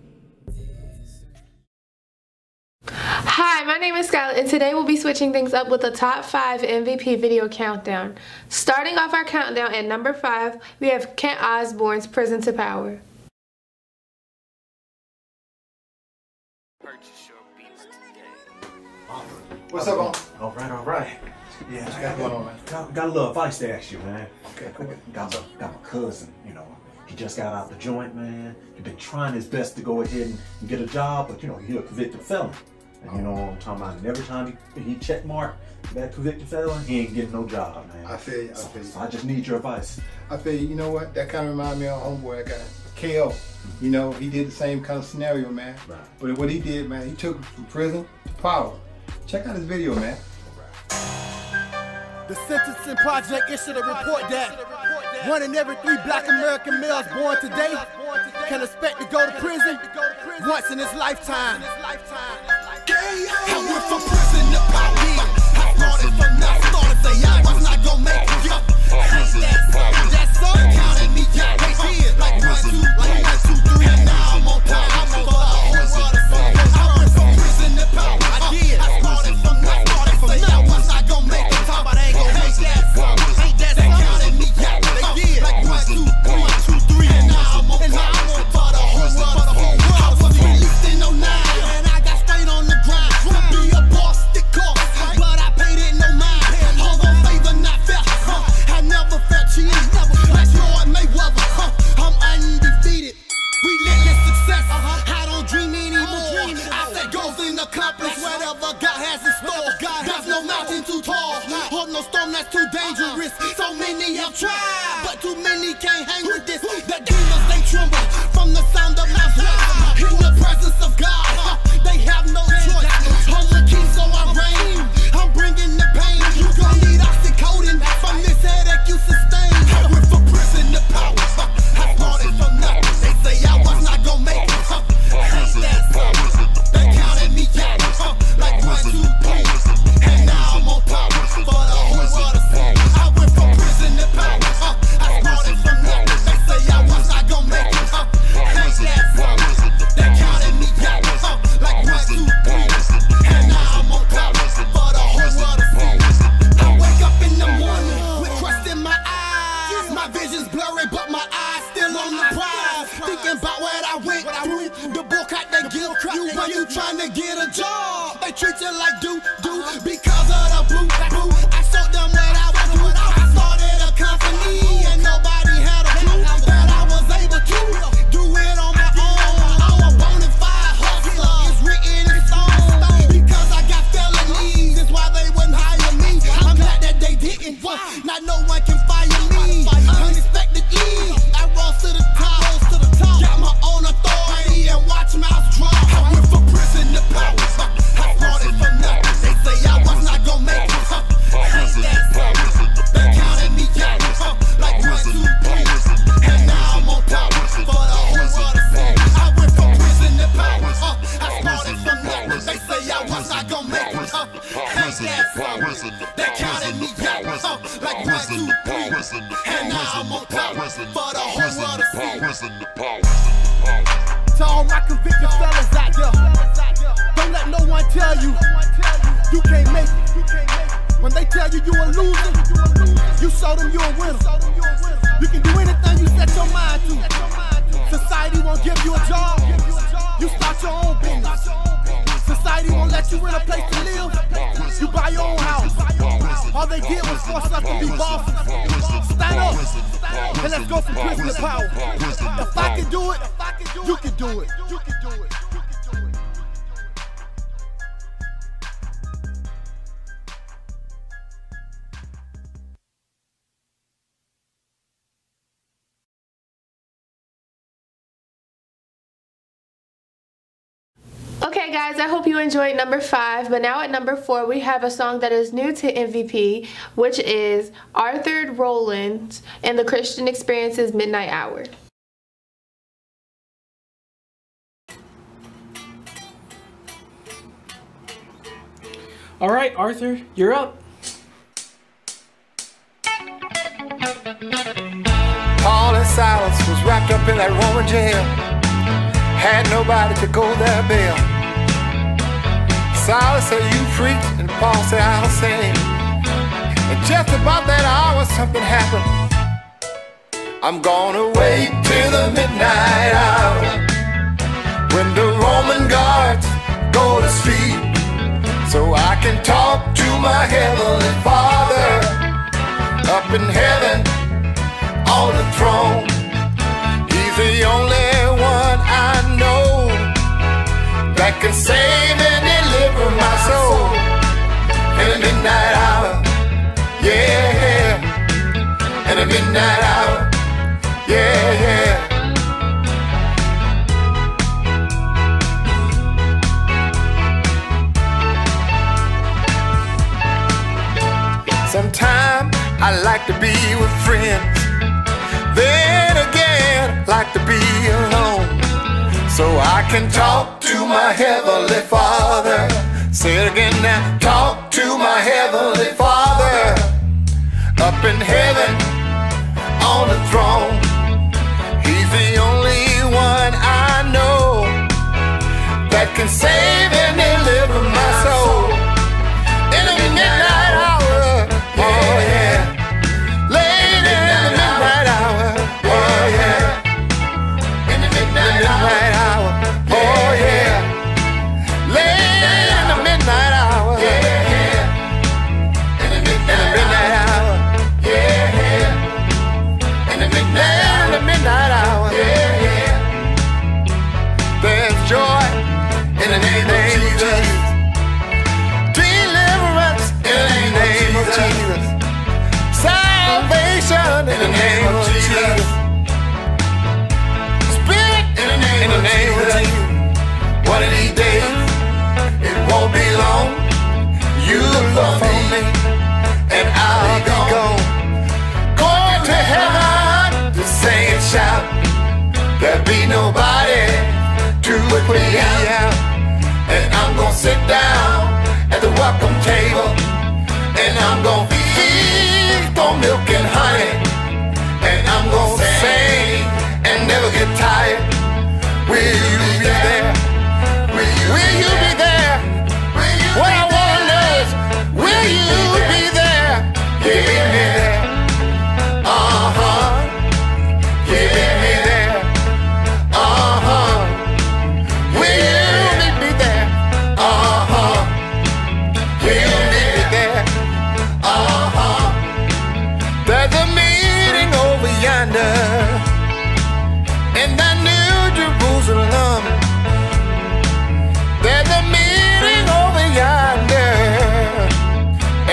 Hi, my name is Skylar, and today we'll be switching things up with the top 5 MVP video countdown. Starting off our countdown at number 5, we have Kent Osborne's Prison to Power. What's up, man? All right. Yeah, What's going on, man? Got a little advice to ask you, man. Okay, cool. Got my cousin, you know. He just got out the joint, man. He's been trying his best to go ahead and get a job, but you know, he's a convicted felon. And you know what I'm talking about? And every time he check mark that convicted felon, he ain't getting no job, man. I feel you. So I just need your advice. I feel you. You know what? That kind of reminds me of a homeboy I got, KO. You know, he did the same kind of scenario, man. Right. But what he did, man, he took him from prison to power. Check out his video, man. The Sentencing Project issued a report that 1 in every 3 black American males born today can expect to go to prison once in his lifetime. I went from prison to power. I started from nothing. Started say I was not gonna make it. That son counted me out. Like 1, 2, 3, and now I'm on top. I'm over the whole world of fun. I went from prison to power. I did. I started from nothing. Started from say I was not gonna make it. Talk about ain't gonna make that son. Ain't that son counted me out. They did. Like 1, 2, 3, and now I'm on top. I'm on for the whole world. I was released in 09, and I got straight on the grind. To be a boss, stick off, but I paid it no mind. Hold on, favor, not fair. I never felt cheated. Like Floyd Mayweather. I'm undefeated. Relentless success. I don't dream anymore. I said goals and accomplish whatever God has in store. There's no mountain too tall, or no storm that's too dangerous. So many have tried, but too many can't hang with this. The demons, they tremble from the sound of my voice. In the presence of God, they have no choice. Hold the key so I reign. I'm bringing the pain. You gon' need oxycodone from this headache you sustain. I went from prison to power. I started from nothing. They say I was not gon' make it. Ain't that so? They counted me out. Like 1, 2, 3, and now I'm on top for the whole world to see. I went from prison to power. I started from nothing. They say I was not gon' make it. Ain't that so? They counted me out. Like 1, 2, 3, and now I'm on top for the whole world to see. I wake up in the morning with crust in my eyes. My vision's blurry, but my eyes still on the prize. Thinking about what I went through, the book I they give you when you trying to get a job. They treat you like do because of the boo. I showed them what I was doing. I started a company and nobody had a clue that I was able to do it on my own. I'm a bona fide hustler. It's written in stone because I got felonies. That's why they wouldn't hire me. I'm glad that they didn't. Not no one can fire me. Unexpectedly, I rose to the top. Got my own authority and watch mouth drop. I went from prison to power. I started from nothing. They say I was not gonna make it. Ain't that so? They counted me out. Like 1, 2, 3, and now I'm on top for the whole world to see. I went from prison to power. I started from nothing. They say I was not gonna make it. Ain't that so? They counted me out. Like 1, 2, 3, and now I'm on top for the whole world to see. To all my convicted fellas out there, don't let no one tell you you can't make it. When they tell you you a loser, you show them you a winner. You can do anything you set your mind to. Society won't give you a job. You start your own business. Society won't let you in a place to live. You buy your own house. All they did was force us to be bosses. Stand up and let's go from prison to power. If I can do it, you can do it. guys, I hope you enjoyed number 5, but now at number 4 we have a song that is new to MVP, which is Arthur Rowland's and the Christian Experience's Midnight Hour. All right, Arthur, you're up. Paul and Silas was wrapped up in that Roman jail. Had nobody to go their bail. Silas said, "You preach," and Paul said, "I'll sing." And just about that hour, something happened. I'm gonna wait till the midnight hour, when the Roman guards go to sleep, so I can talk to my heavenly Father up in heaven on the throne. He's the only one I know that can save and deliver my soul in the midnight hour. Yeah, in the midnight hour. Yeah, yeah. Sometimes I like to be with friends, then again like to be alone, so I can talk to my heavenly Father. Say it again now. Talk to my heavenly Father up in heaven on the throne. He's the only one I know that can save and deliver my soul in the midnight hour. Oh yeah, late in the midnight hour. Oh yeah, in the midnight hour. Oh yeah, late in the midnight hour. Yeah, yeah, in the midnight hour. Yeah, yeah, in the midnight hour. Yeah, yeah. There's joy in the name of Jesus. Deliverance in the name of Jesus. Salvation in the name of Jesus. Spirit in the name of Jesus. One of these days, it won't be long, you'll love me and I'll be gone. Going to heaven to sing and shout. There'll be nobody to put me out. And I'm gonna sit down at the welcome table, and I'm gonna feast on milk and honey, and I'm gonna sing and never get tired. Will you be there? Will you be there? What I wanna know is, will you be there? Yeah. Uh-huh. Yeah. Uh-huh. Will you be there? Uh-huh. Will you be there? Uh-huh. There's a meeting over yonder in that New Jerusalem. There's a meeting over yonder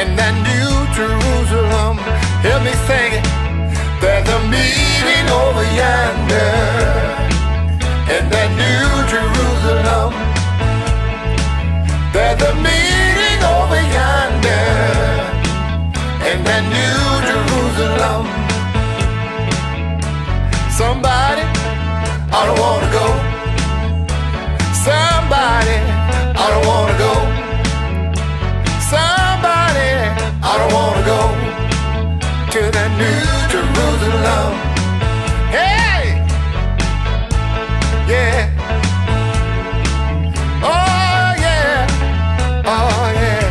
in that New Jerusalem. Hear me sing it. There's a meeting over yonder in that New Jerusalem. There's a meeting over yonder in that New Jerusalem. Somebody ought to wanna go. Somebody ought to wanna go. Somebody ought to wanna go to that New Jerusalem. Hey! Yeah. Oh yeah. Oh yeah.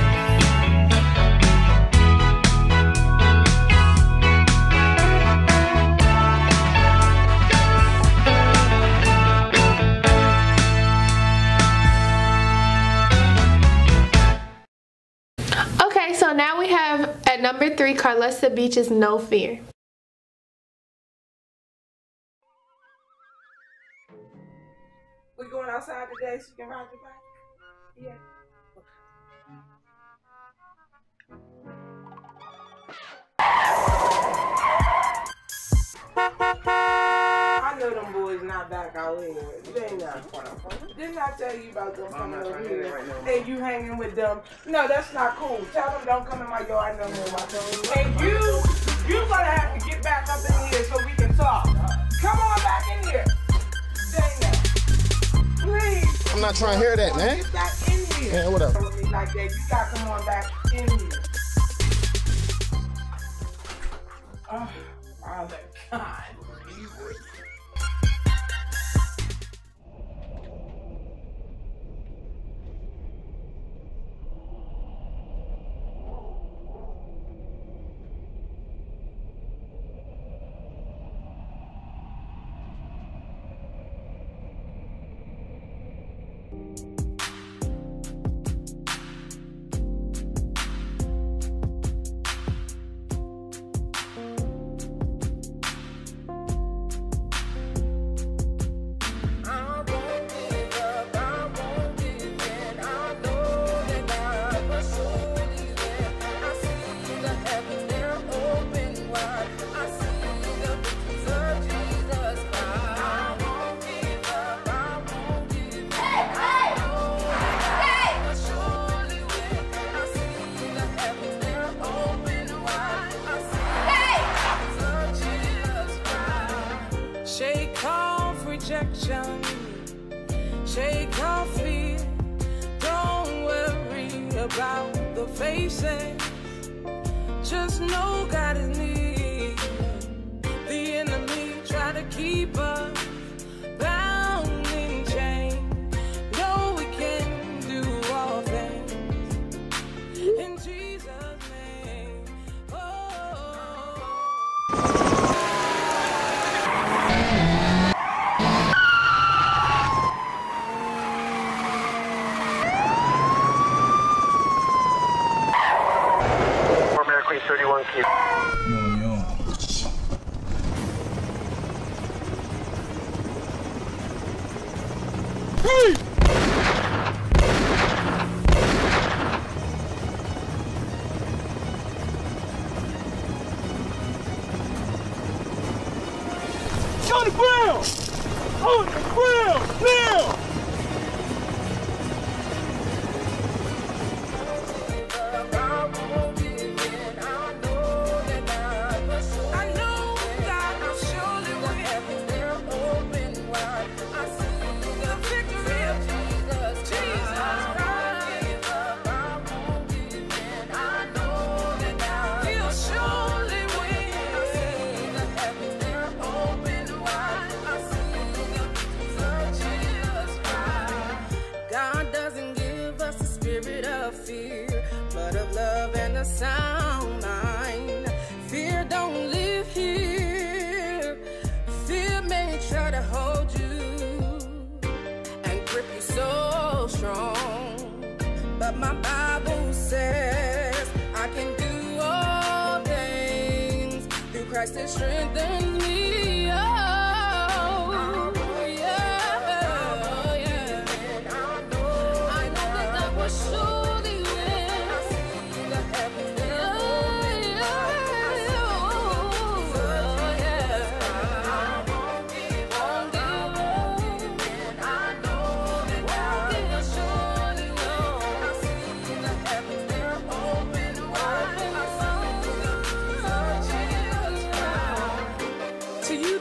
Okay, so now we have at number 3 Carlessa Beach's No Fear. We going outside today so you can ride your bike? Yeah. I know them boys not back out here. They not. Didn't I tell you about them coming over here and you hanging with them? No, that's not cool. Tell them don't come in my yard no more. And you gonna have to get back up in here so we can talk. Come on back in here. Dang it. Please. I'm not trying to hear that, man. Get back in here. Man, what up? Like that. You gotta come on back in here. Oh, Father God. Shake off rejection, shake off fear. Don't worry about the faces. Just know God is near. The enemy try to keep us bound in chains. No, we can do all things in Jesus' name. American 31 keep. Hey! On the ground! On the ground! Now! God doesn't give us a spirit of fear, but of love and a sound mind. Fear don't live here. Fear may try to hold you and grip you so strong, but my Bible says I can do all things through Christ that strengthens me.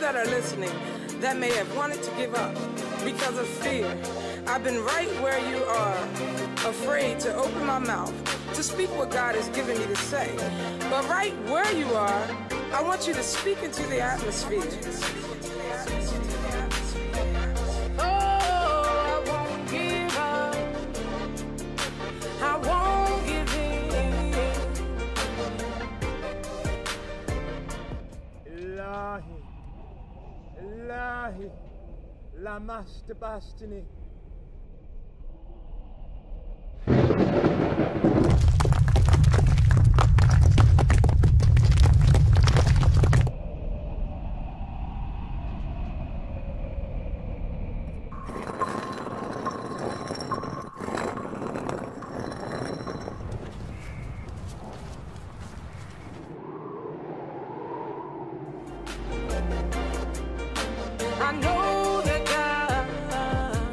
That are listening that may have wanted to give up because of fear. I've been right where you are, afraid to open my mouth to speak what God has given me to say. But right where you are, I want you to speak into the atmosphere. Oh, I won't give up. I won't give in. Ilahi, Ilahi, la master bastini. I know that God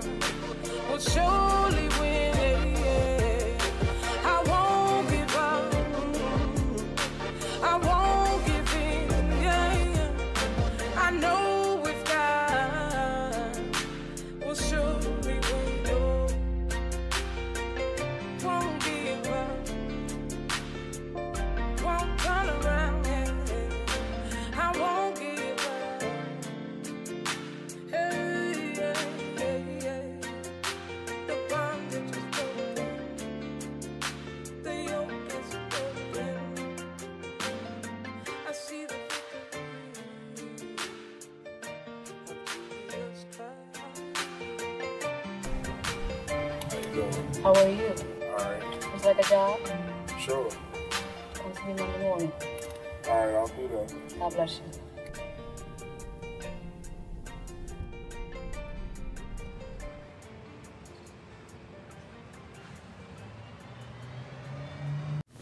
doing? How are you? Alright. Would you like a job? Sure. Come to me Monday morning. Alright, I'll do that. God bless you.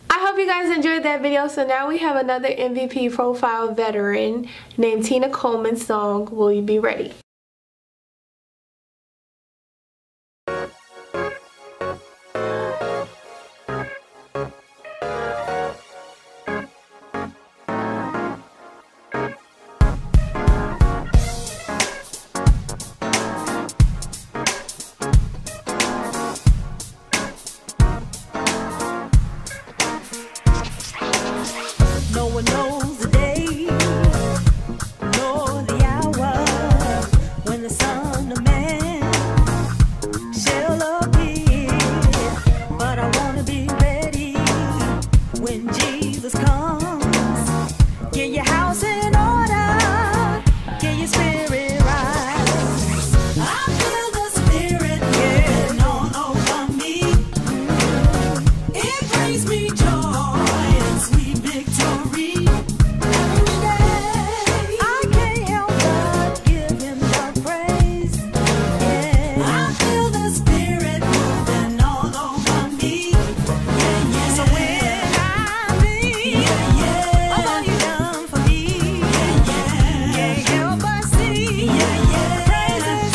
I hope you guys enjoyed that video. So now we have another MVP profile veteran named Tina Coleman's song, Will You Be Ready? No one knows the day, nor the hour, when the Son of Man shall appear. But I want to be ready when Jesus comes. Get your house in order, get your spirit right. I feel the Spirit moving all over me. It brings me joy and sweet victory. Every day I can't help but give Him the praise. Yeah, I feel the Spirit moving all over me. Yeah, yeah. So when I think of all You done for me, can't help but sing praises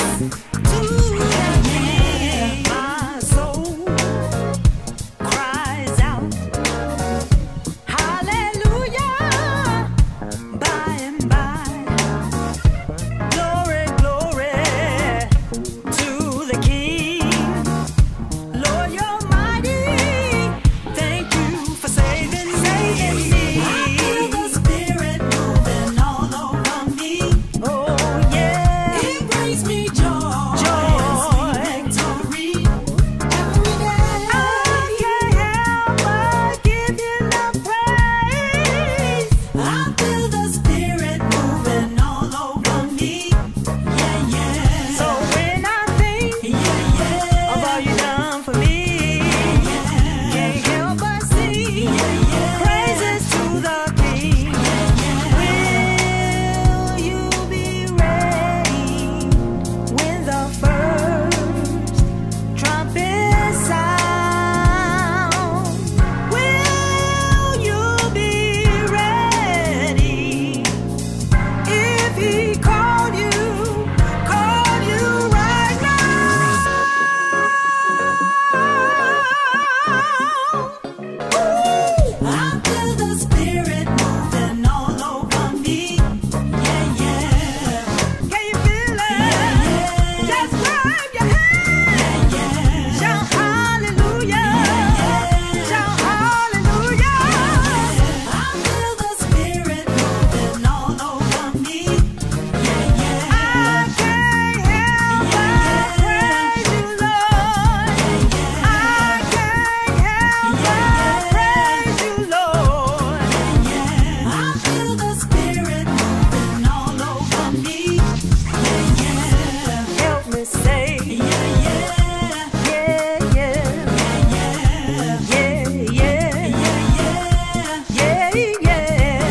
to the King. My soul cries out, hallelujah, by and by. Glory, glory to the King. Lord, You're mighty. Thank You for saving me. I feel the Spirit moving all over me. Oh yeah, it brings me joy and sweet victory. Every day I can't help but give You the praise. I feel the Spirit moving all over me. Yeah, yeah. So when I think of all You done for me, can't help but sing praises to the King. Will you be ready when the first trumpet sound? Will you be ready if He called you right now? Ooh, I feel the Spirit moving all over me. Yeah, yeah. Can you feel it? Just clap your hands. Shout hallelujah. Shout hallelujah. I feel the Spirit moving all over me. I can't help but praise You, Lord. I can't help but praise You, Lord. I feel the Spirit moving all over me. Help me say, yeah, yeah, yeah, yeah, yeah, yeah,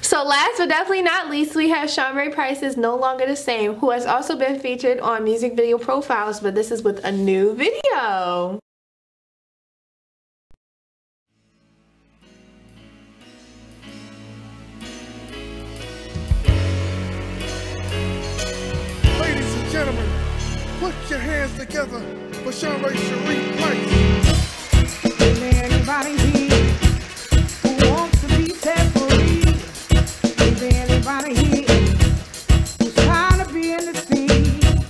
So last but definitely not least, we have Sean Ray Price's No Longer the Same, who has also been featured on music video profiles, but this is with a new video. Ladies and gentlemen, put your hands together for Sean Ray Price. Is there anybody here who wants to be set free? Is there anybody here who's tired of being deceived?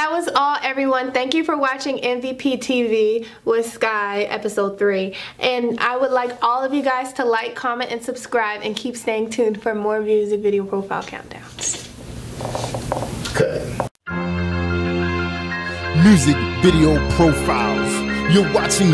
that was all, everyone. Thank you for watching MVP TV with Sky episode 3. And I would like all of you guys to like, comment, and subscribe, and keep staying tuned for more music video profile countdowns. Music video profiles. You're watching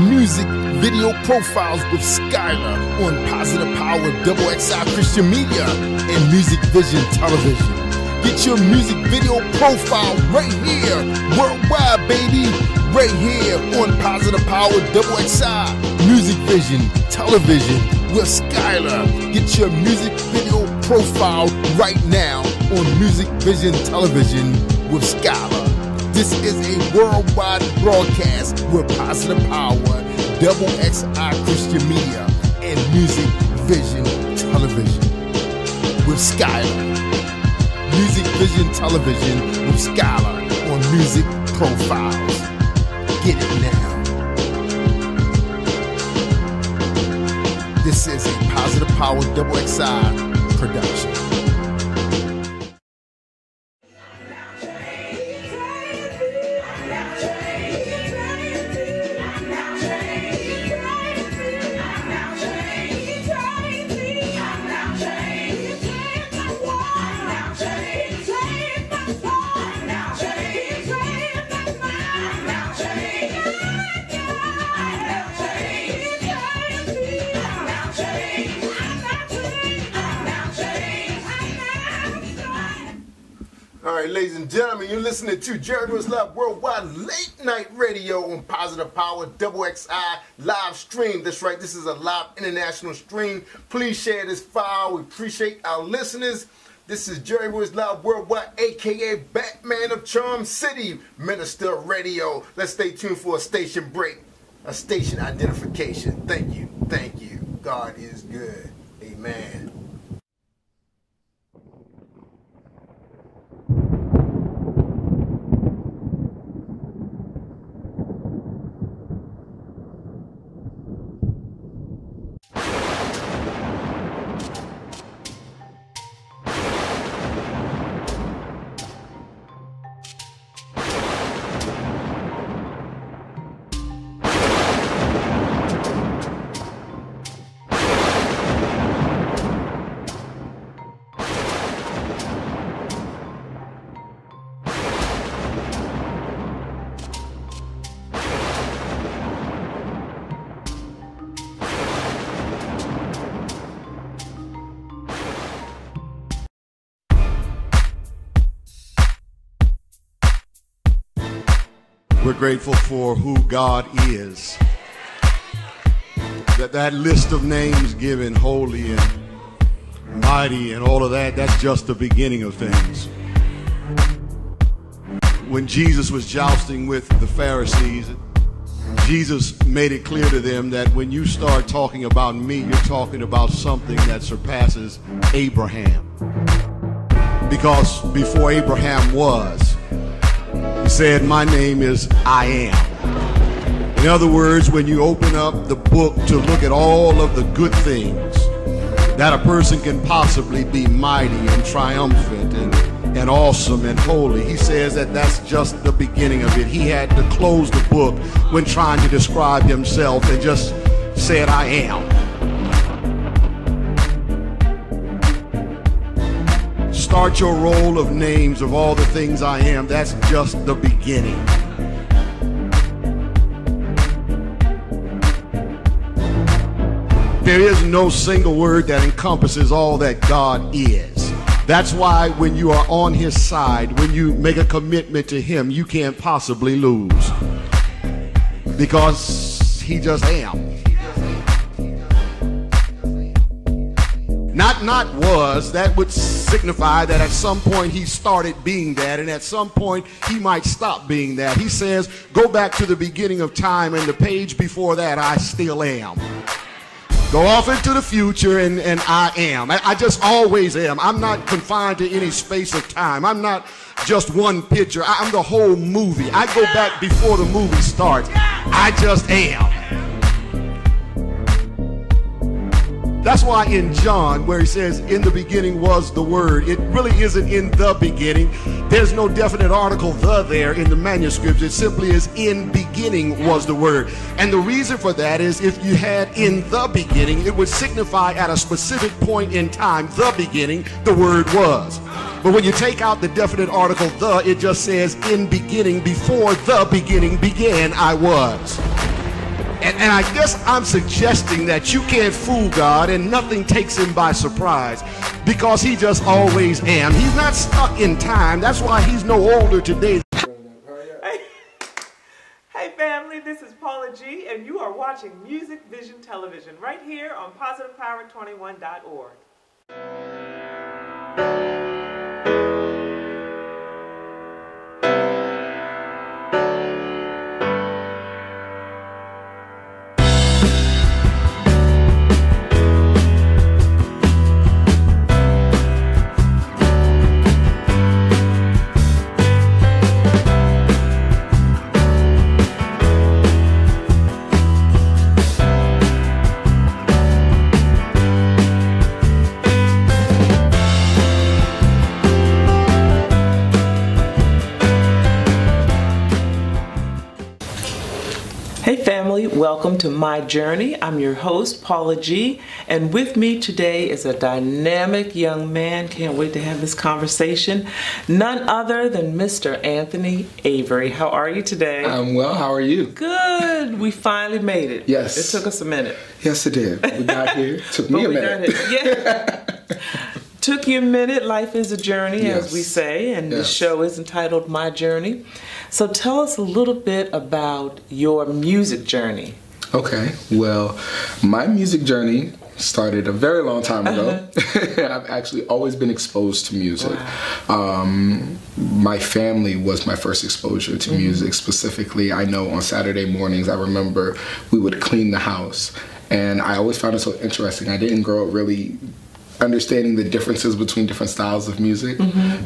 Music Video Profiles with Skylar on Positive Power XXI Christian Media and Music Vision Television. Get your music video profile right here, worldwide, baby. Right here on Positive Power XXI Music Vision Television with Skylar. Get your music video profile right now on Music Vision Television with Skylar. This is a worldwide broadcast with Positive Power XXI Christian Media and Music Vision Television with Skylar. Music Vision Television with Skylar on Music Profiles. Get it now. This is a Positive Power XXI production. All right, ladies and gentlemen, you're listening to Jerry Royce Live Worldwide Late Night Radio on Positive Power XXI live stream. That's right, this is a live international stream. Please share this file. We appreciate our listeners. This is Jerry Royce Live Worldwide, a.k.a. Batman of Charm City, Minister Radio. Let's stay tuned for a station break, a station identification. Thank you. Thank you. God is good. Amen. We're grateful for who God is. That list of names given, holy and mighty and all of that, that's just the beginning of things. When Jesus was jousting with the Pharisees, Jesus made it clear to them that when you start talking about me, you're talking about something that surpasses Abraham. Because before Abraham was, he said, my name is I am. In other words, when you open up the book to look at all of the good things that a person can possibly be mighty and triumphant and awesome and holy, he says that that's just the beginning of it. He had to close the book when trying to describe himself and just said, I am. Start your roll of names of all the things I am. That's just the beginning. There is no single word that encompasses all that God is. That's why when you are on his side, when you make a commitment to him, you can't possibly lose. Because he just am. Not was, that would signify that at some point he started being that, and at some point he might stop being that. He says, go back to the beginning of time, and the page before that, I still am. Go off into the future, and I am. I just always am. I'm not confined to any space of time. I'm not just one picture. I'm the whole movie. I go back before the movie starts. I just am. That's why in John, where he says, in the beginning was the Word, it really isn't in the beginning. There's no definite article "the" there in the manuscripts. It simply is in beginning was the Word. And the reason for that is if you had in the beginning, it would signify at a specific point in time, the beginning, the Word was. But when you take out the definite article "the," it just says in beginning, before the beginning began, I was. And I guess I'm suggesting that you can't fool God and nothing takes him by surprise, because he just always am. He's not stuck in time. That's why he's no older today. Hey family, this is Paula G, and you are watching Music Vision Television right here on PositivePower21.org. Hey family, welcome to My Journey. I'm your host, Paula G, and with me today is a dynamic young man. Can't wait to have this conversation. None other than Mr. Anthony Avery. How are you today? I'm well. How are you? Good. We finally made it. Yes. It took us a minute. Yes, it did. We got here. Took me a minute. Yeah. Took you a minute. Life is a journey, Yes. as we say, and Yes. the show is entitled My Journey. So tell us a little bit about your music journey. Okay. Well, my music journey started a very long time ago. I've actually always been exposed to music. Wow. My family was my first exposure to music. Specifically, I know on Saturday mornings, I remember we would clean the house. And I always found it so interesting. I didn't grow up really understanding the differences between different styles of music,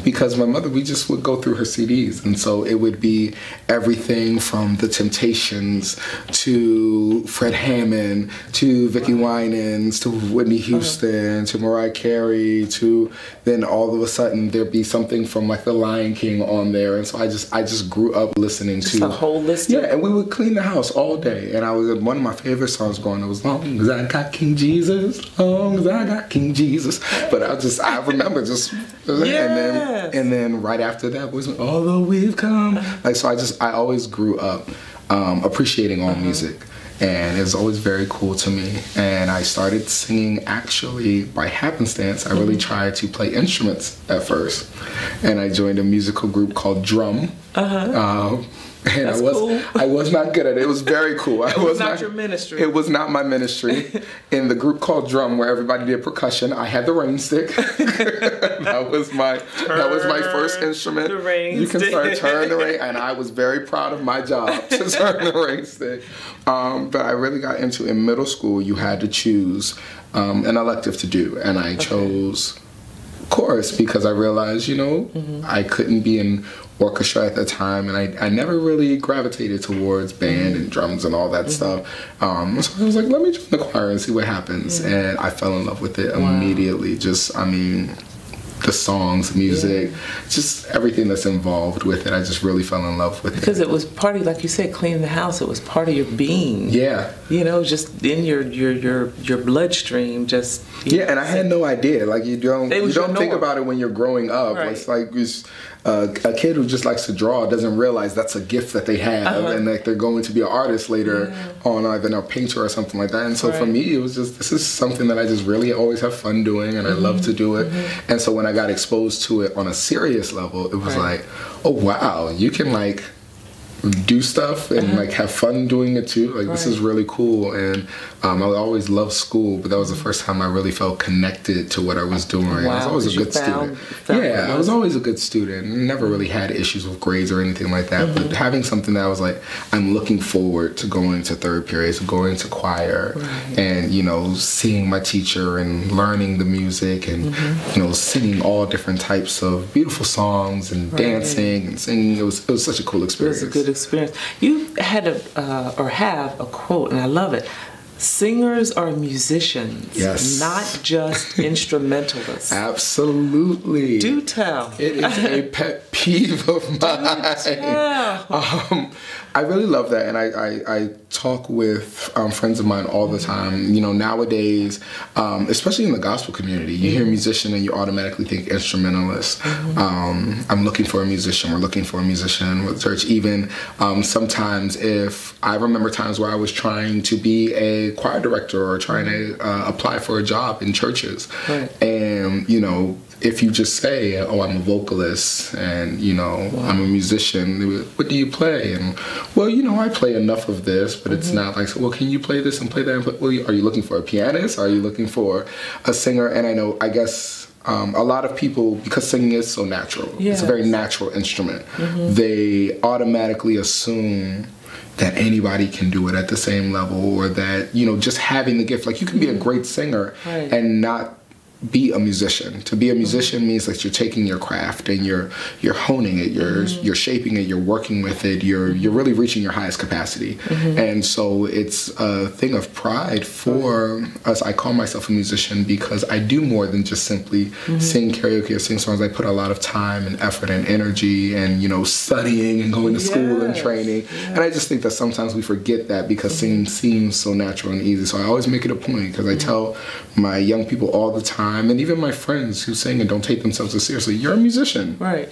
because my mother, we just would go through her CDs, and so it would be everything from The Temptations to Fred Hammond to Vicki Winans to Whitney Houston to Mariah Carey to then all of a sudden there'd be something from like The Lion King on there, and so I just grew up listening to a whole list. Yeah, and we would clean the house all day, and I was one of my favorite songs going. It was Long as I Got King Jesus, long as I got King Jesus. But I remember just, and then right after that was Although We've Come. Like, so I always grew up appreciating all music, and it was always very cool to me. And I started singing actually by happenstance. I really tried to play instruments at first, and I joined a musical group called Drum. And I was not good at it. It was very cool. It was not your ministry. It was not my ministry. In the group called Drum, where everybody did percussion, I had the rain stick. that was my first instrument. The rain you can stick. start turn the rain, and I was very proud of my job to turn the rain stick. But I really got into in middle school. You had to choose an elective to do, and I chose chorus because I realized, I couldn't be in orchestra at the time, and I never really gravitated towards band and drums and all that stuff. So I was like, let me join the choir and see what happens. And I fell in love with it immediately. The songs, music, just everything that's involved with it. I just really fell in love with it. Because it was part of, like you said, cleaning the house. It was part of your being. Yeah. Just in your bloodstream. Just and I had no idea. Like you don't think about it when you're growing up. Right. It's like a kid who just likes to draw doesn't realize that's a gift that they have, and like they're going to be an artist later on, either a painter or something like that. And so for me, it was just, this is something that I just really always have fun doing, and I love to do it. And so when I got exposed to it on a serious level, it was like, oh wow, you can like do stuff and like have fun doing it too. Like this is really cool. And I always loved school, but that was the first time I really felt connected to what I was doing. Wow, I was always a good student. Yeah, I was always a good student. Never really had issues with grades or anything like that. But having something that I was like, I'm looking forward to going to third periods, going to choir, and seeing my teacher and learning the music and singing all different types of beautiful songs and dancing and singing. It was such a cool experience. It was a good experience. You had have a quote, and I love it. Singers are musicians, yes, not just instrumentalists. Absolutely. Do tell. It is a pet peeve of mine. I really love that, and I talk with friends of mine all the time. You know, nowadays, especially in the gospel community, you hear musician and you automatically think instrumentalist. I'm looking for a musician. We're looking for a musician with church. Even sometimes, if I remember times where I was trying to be a choir director or trying to apply for a job in churches, and you know, if you just say, oh, I'm a vocalist and, you know, I'm a musician, what do you play? And, well, you know, I play enough of this, but it's not like, well, can you play this and play that? And well, are you looking for a pianist? Are you looking for a singer? And I guess a lot of people, because singing is so natural, it's a very natural instrument, they automatically assume that anybody can do it at the same level, or that, you know, just having the gift, like you can be a great singer and not be a musician. To be a musician means that you're taking your craft and you're honing it, you're shaping it, you're working with it, you're really reaching your highest capacity. And so it's a thing of pride for us. I call myself a musician because I do more than just simply sing karaoke or sing songs. I put a lot of time and effort and energy and, you know, studying and going to school and training. And I just think that sometimes we forget that because singing seems so natural and easy. So I always make it a point, because I tell my young people all the time, and even my friends who sing and don't take themselves as seriously, you're a musician. Right.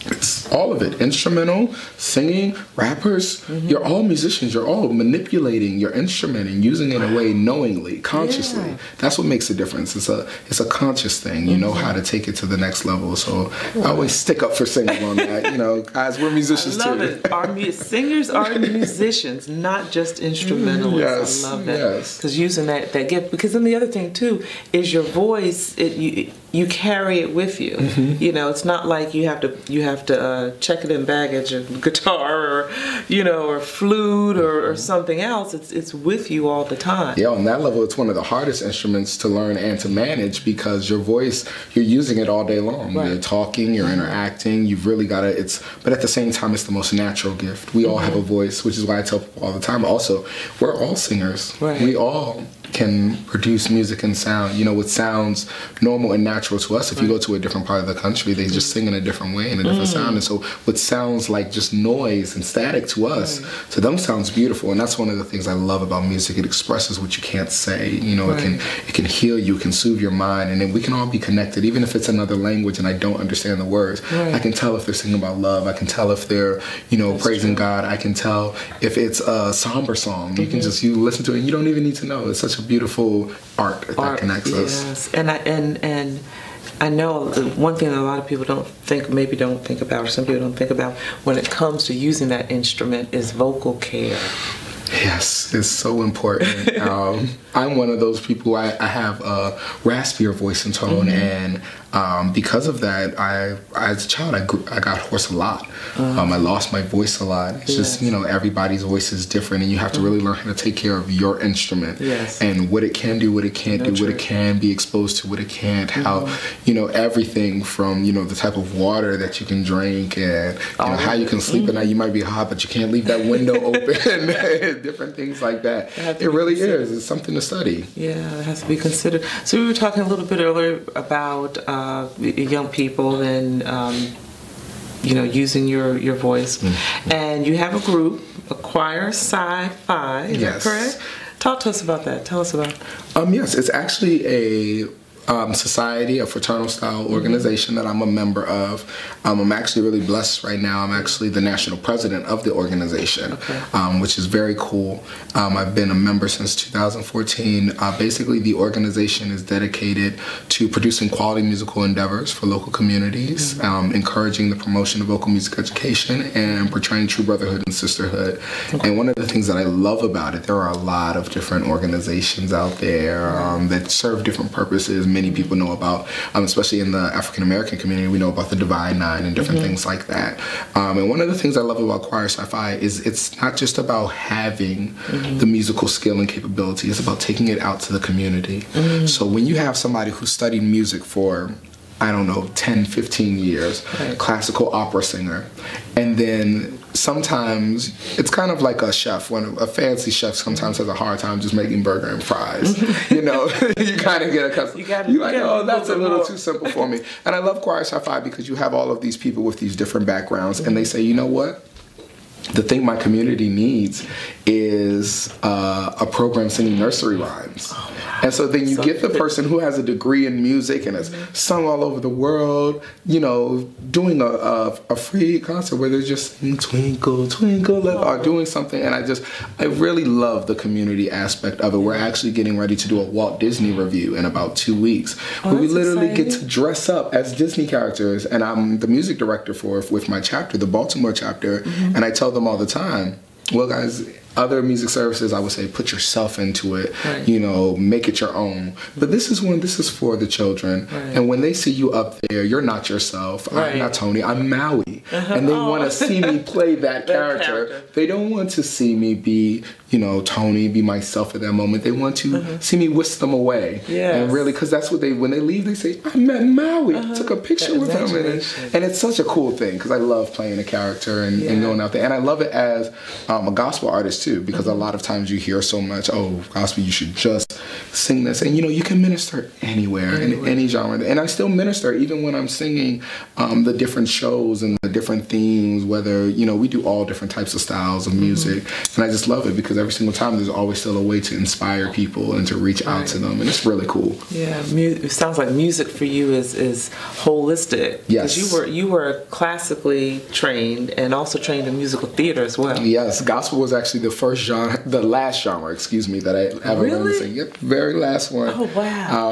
It's all of it. Instrumental, singing, rappers, you're all musicians. You're all manipulating your instrument and using it in a way knowingly, consciously. That's what makes a difference. It's a conscious thing. You know how to take it to the next level. So I always stick up for singing on that. You know, guys, we're musicians too. I love it. Singers are musicians, not just instrumentalists. Yes, I love that. Because using that gift. Because then the other thing too is your voice. You carry it with you. You know, it's not like you have to check it in baggage, a guitar or, you know, or flute or something else. It's with you all the time. Yeah, on that level, it's one of the hardest instruments to learn and to manage, because your voice, you're using it all day long. You're talking, you're interacting, you've really got to, but at the same time, it's the most natural gift. We all have a voice, which is why I tell people all the time. Also, we're all singers. We all can produce music and sound, you know, what sounds normal and natural to us. If you go to a different part of the country, they just sing in a different way, in a different sound. And so what sounds like just noise and static to us, to them sounds beautiful. And that's one of the things I love about music. It expresses what you can't say. You know, it can heal you, it can soothe your mind, and then we can all be connected. Even if it's another language and I don't understand the words, I can tell if they're singing about love. I can tell if they're, you know, praising God. I can tell if it's a somber song. You can just, you listen to it and you don't even need to know. It's such a beautiful art that connects us. And I know one thing that a lot of people don't think about, or some people don't think about when it comes to using that instrument, is vocal care. Yes, it's so important. I'm one of those people, I have a raspier voice and tone, and because of that, as a child, I got hoarse a lot. I lost my voice a lot. It's just, you know, everybody's voice is different, and you have to really learn how to take care of your instrument and what it can do, what it can't do, what it can be exposed to, what it can't, how, you know, everything from, you know, the type of water that you can drink, and you know, how you can sleep at night. You might be hot, but you can't leave that window open. Different things like that. It really is. It's something to study. Yeah, it has to be considered. So we were talking a little bit earlier about young people and you know, using your voice, and you have a group, a choir sci-fi. Is that correct? Talk to us about that. Tell us about it. Yes, it's actually a society, a fraternal style organization that I'm a member of. I'm actually really blessed right now. I'm actually the national president of the organization, which is very cool. I've been a member since 2014. Basically, the organization is dedicated to producing quality musical endeavors for local communities, encouraging the promotion of vocal music education, and portraying true brotherhood and sisterhood. And one of the things that I love about it, there are a lot of different organizations out there that serve different purposes. Many people know about, especially in the African American community, we know about the Divine Nine and different things like that. And one of the things I love about choir sci-fi is it's not just about having the musical skill and capability, it's about taking it out to the community. So when you have somebody who studied music for, I don't know, 10, 15 years, classical opera singer, and then sometimes it's kind of like a chef. When a fancy chef sometimes has a hard time just making burger and fries. You know, you kind of get accustomed. You're like, oh, that's a little too simple for me. And I love Choir Sci-Fi because you have all of these people with these different backgrounds, and they say, you know what? The thing my community needs is a program singing nursery rhymes. And so then you get the person who has a degree in music and has sung all over the world, you know, doing a free concert where they're just singing Twinkle, Twinkle, or doing something. And I really love the community aspect of it. We're actually getting ready to do a Walt Disney review in about 2 weeks, where we literally get to dress up as Disney characters. And I'm the music director with my chapter, the Baltimore chapter, and I tell them all the time, well, guys, other music services, I would say, put yourself into it, you know, make it your own. But this is for the children. And when they see you up there, you're not yourself. I'm not Tony, I'm Maui. And they want to see me play that character. They don't want to see me be, you know, Tony, be myself at that moment. They want to see me whisk them away. And really, because that's what when they leave, they say, I met Maui. I took a picture with him. And it's such a cool thing, because I love playing a character and going out there. And I love it as a gospel artist too, because a lot of times you hear so much, oh, gospel, you should just sing this. And you know, you can minister anywhere, in any genre. And I still minister even when I'm singing the different shows and the different themes, whether, you know, we do all different types of styles of music. And I just love it because every single time there's always still a way to inspire people and to reach out to them. And it's really cool. Yeah, it sounds like music for you is holistic. Yes. Because you were classically trained and also trained in musical theater as well. Yes, gospel was actually the last genre, excuse me, that I ever learned to sing. Yep, very last one. Oh, wow.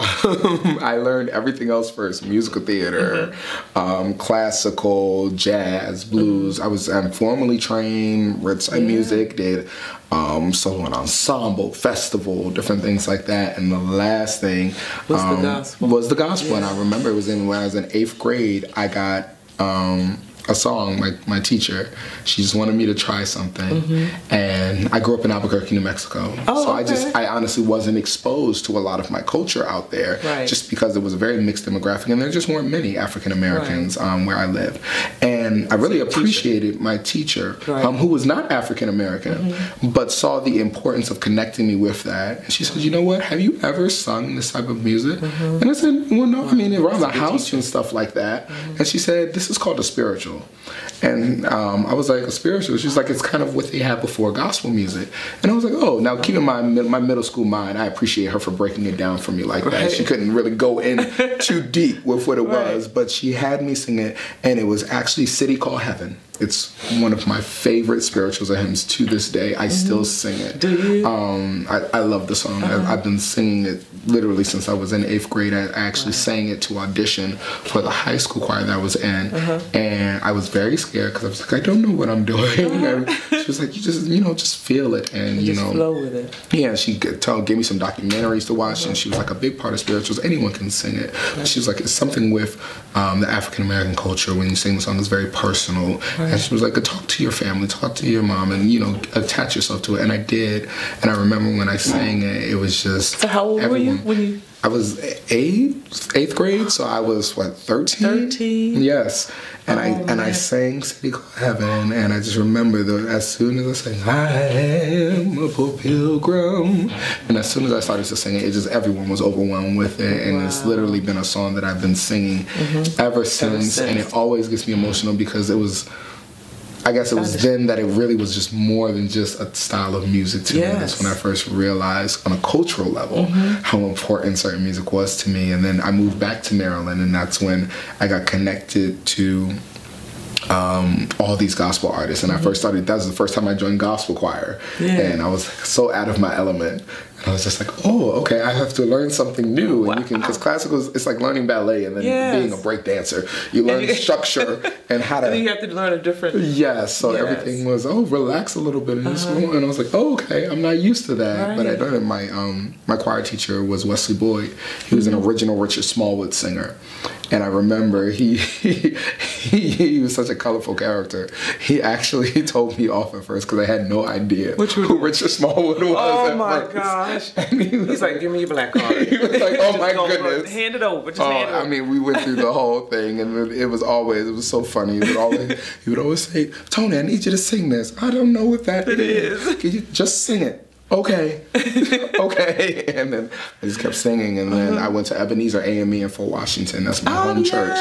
I learned everything else first: musical theater, classical, jazz, blues. I'm formally trained, recite music, did solo and ensemble, festival, different things like that. And the last thing was the gospel. And I remember it was when I was in 8th grade, I got a song. My teacher, she just wanted me to try something, and I grew up in Albuquerque, New Mexico. I honestly wasn't exposed to a lot of my culture out there, just because it was a very mixed demographic, and there just weren't many African Americans where I lived. And I really appreciated my teacher, who was not African American, but saw the importance of connecting me with that. And she said, you know what, have you ever sung this type of music? And I said, well, no, I mean, around the house and stuff like that. And she said, this is called a spiritual. And I was like, a spiritual? She's like, it's kind of what they had before gospel music. And I was like, oh, now keep in mind, my middle school mind, I appreciate her for breaking it down for me like that. She couldn't really go in too deep with what it was, but she had me sing it, and it was actually City Call Heaven. It's one of my favorite spirituals and hymns to this day. I still sing it. Do you? I love the song. I've been singing it literally since I was in 8th grade. I actually sang it to audition for the high school choir that I was in. And I was very scared because I was like, I don't know what I'm doing. And she was like, you just, you know, just feel it. And, you know, flow with it. Yeah, she gave me some documentaries to watch, and she was like, a big part of spirituals, anyone can sing it. She was like, it's something with the African American culture. When you sing the song, it's very personal. And she was like, talk to your family, talk to your mom, and, you know, attach yourself to it. And I did. And I remember when I sang it, it was just... So how old were you when you... I was 8th grade, so I was, what, 13? 13? Yes. And I sang City Call Heaven, and I just remember as soon as I sang, I am a poor pilgrim, and as soon as I started to sing it, everyone was overwhelmed with it, and it's literally been a song that I've been singing ever since, and it always gets me emotional because it was... I guess it was then that it really was just more than just a style of music to me. That's when I first realized on a cultural level how important certain music was to me. And then I moved back to Maryland, and that's when I got connected to all these gospel artists. And I first started, that was the first time I joined gospel choir. And I was so out of my element. And I was just like, oh, okay, I have to learn something new. And you can, because classical, it's like learning ballet and then being a break dancer. You learn structure and how to. And then you have to learn a different. So everything was, relax a little bit. And I was like, oh, okay, I'm not used to that. But I learned that my choir teacher was Wesley Boyd. He was an original Richard Smallwood singer. And I remember he was such a colorful character. He actually told me off at first because I had no idea who Richard Smallwood was. Oh my God. gosh. He's like, give me your black card. He was like, oh my goodness. Hand it over. Just hand it over. I mean, we went through the whole thing, and it was so funny. He would always say, Tony, I need you to sing this. I don't know what that is. Can you just sing it? Okay. Okay. And then I just kept singing, and then I went to Ebenezer AME in Fort Washington. That's my home church.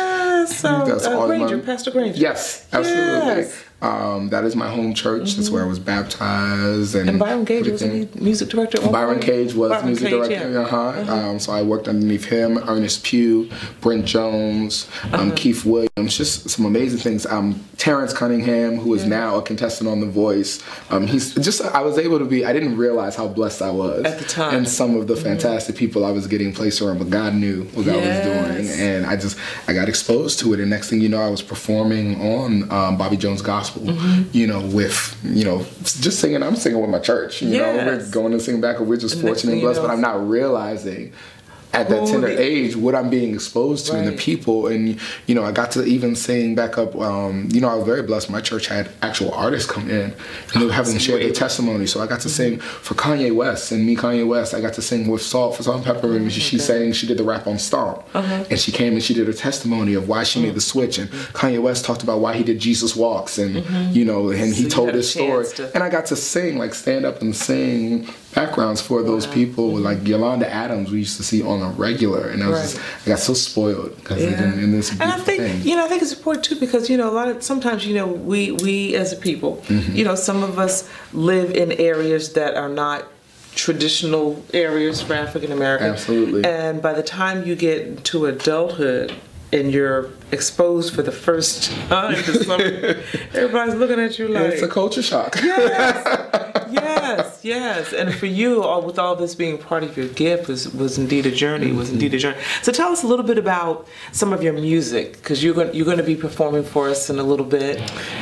So, that's Granger, Pastor Granger. Yes, absolutely. Yes. That is my home church. That's where I was baptized. And Byron Cage, wasn't he music director? Byron Cage was music director. Yeah. So I worked underneath him, Ernest Pugh, Brent Jones, Keith Williams, just some amazing things. Terrence Cunningham, who is now a contestant on The Voice. He's just, I was able to be, I didn't realize how blessed I was at the time. And some of the fantastic people I was getting placed around, but God knew what God was doing. And I got exposed to it. And next thing you know, I was performing on Bobby Jones Gospel. You know, with, just singing. I'm singing with my church. You know, we're going to sing back, and we're just fortunate and blessed, but I'm not realizing at that tender age what I'm being exposed to and the people. And I got to even sing back up. I was very blessed. My church had actual artists come in, and they were having them share their testimony. So I got to sing for Kanye West, and Kanye West. I got to sing with Salt for Salt and Pepper, and she sang. She did the rap on Stomp, and she came and she did her testimony of why she made the switch. And Kanye West talked about why he did Jesus Walks, and and he told his story. And I got to sing, like stand up and sing backgrounds for those people, like Yolanda Adams. We used to see on a regular, and I got so spoiled because in this beautiful and I think thing. I think it's important too, because sometimes we as a people, some of us live in areas that are not traditional areas for African American. Absolutely. And by the time you get to adulthood and you're exposed for the first time to something, everybody's looking at you like... It's a culture shock. Yes. And for you, with all this being part of your gift, was indeed a journey. So tell us a little bit about some of your music, because you're going to be performing for us in a little bit.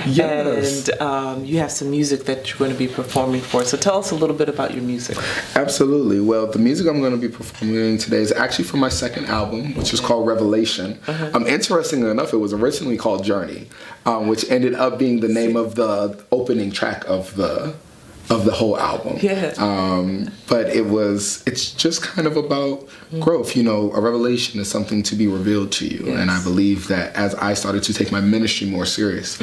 Yes. And you have some music that you're going to be performing for us. So tell us a little bit about your music. Absolutely. Well, the music I'm going to be performing today is actually from my second album, which is called Revelation. Interestingly enough, it was originally called Journey, which ended up being the name of the opening track of the whole album. But it's just kind of about growth. A revelation is something to be revealed to you. And I believe that as I started to take my ministry more serious,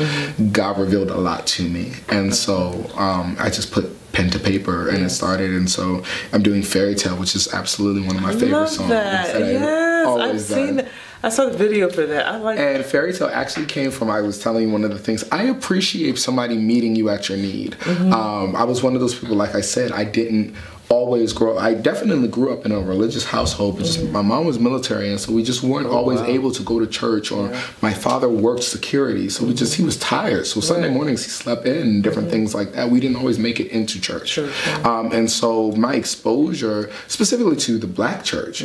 God revealed a lot to me. And so I just put pen to paper and it started. And so I'm doing Fairy Tale, which is absolutely one of my favorite songs. I've seen that. I saw the video for that. I like And Fairy Tale actually came from, I was telling you one of the things, I appreciate somebody meeting you at your need. I was one of those people, like I said, I didn't always grow. I definitely grew up in a religious household, but just, my mom was military, and so we just weren't always able to go to church. Or my father worked security, so he was tired. So Sunday mornings he slept in and different things like that. We didn't always make it into church. And so my exposure, specifically to the black church,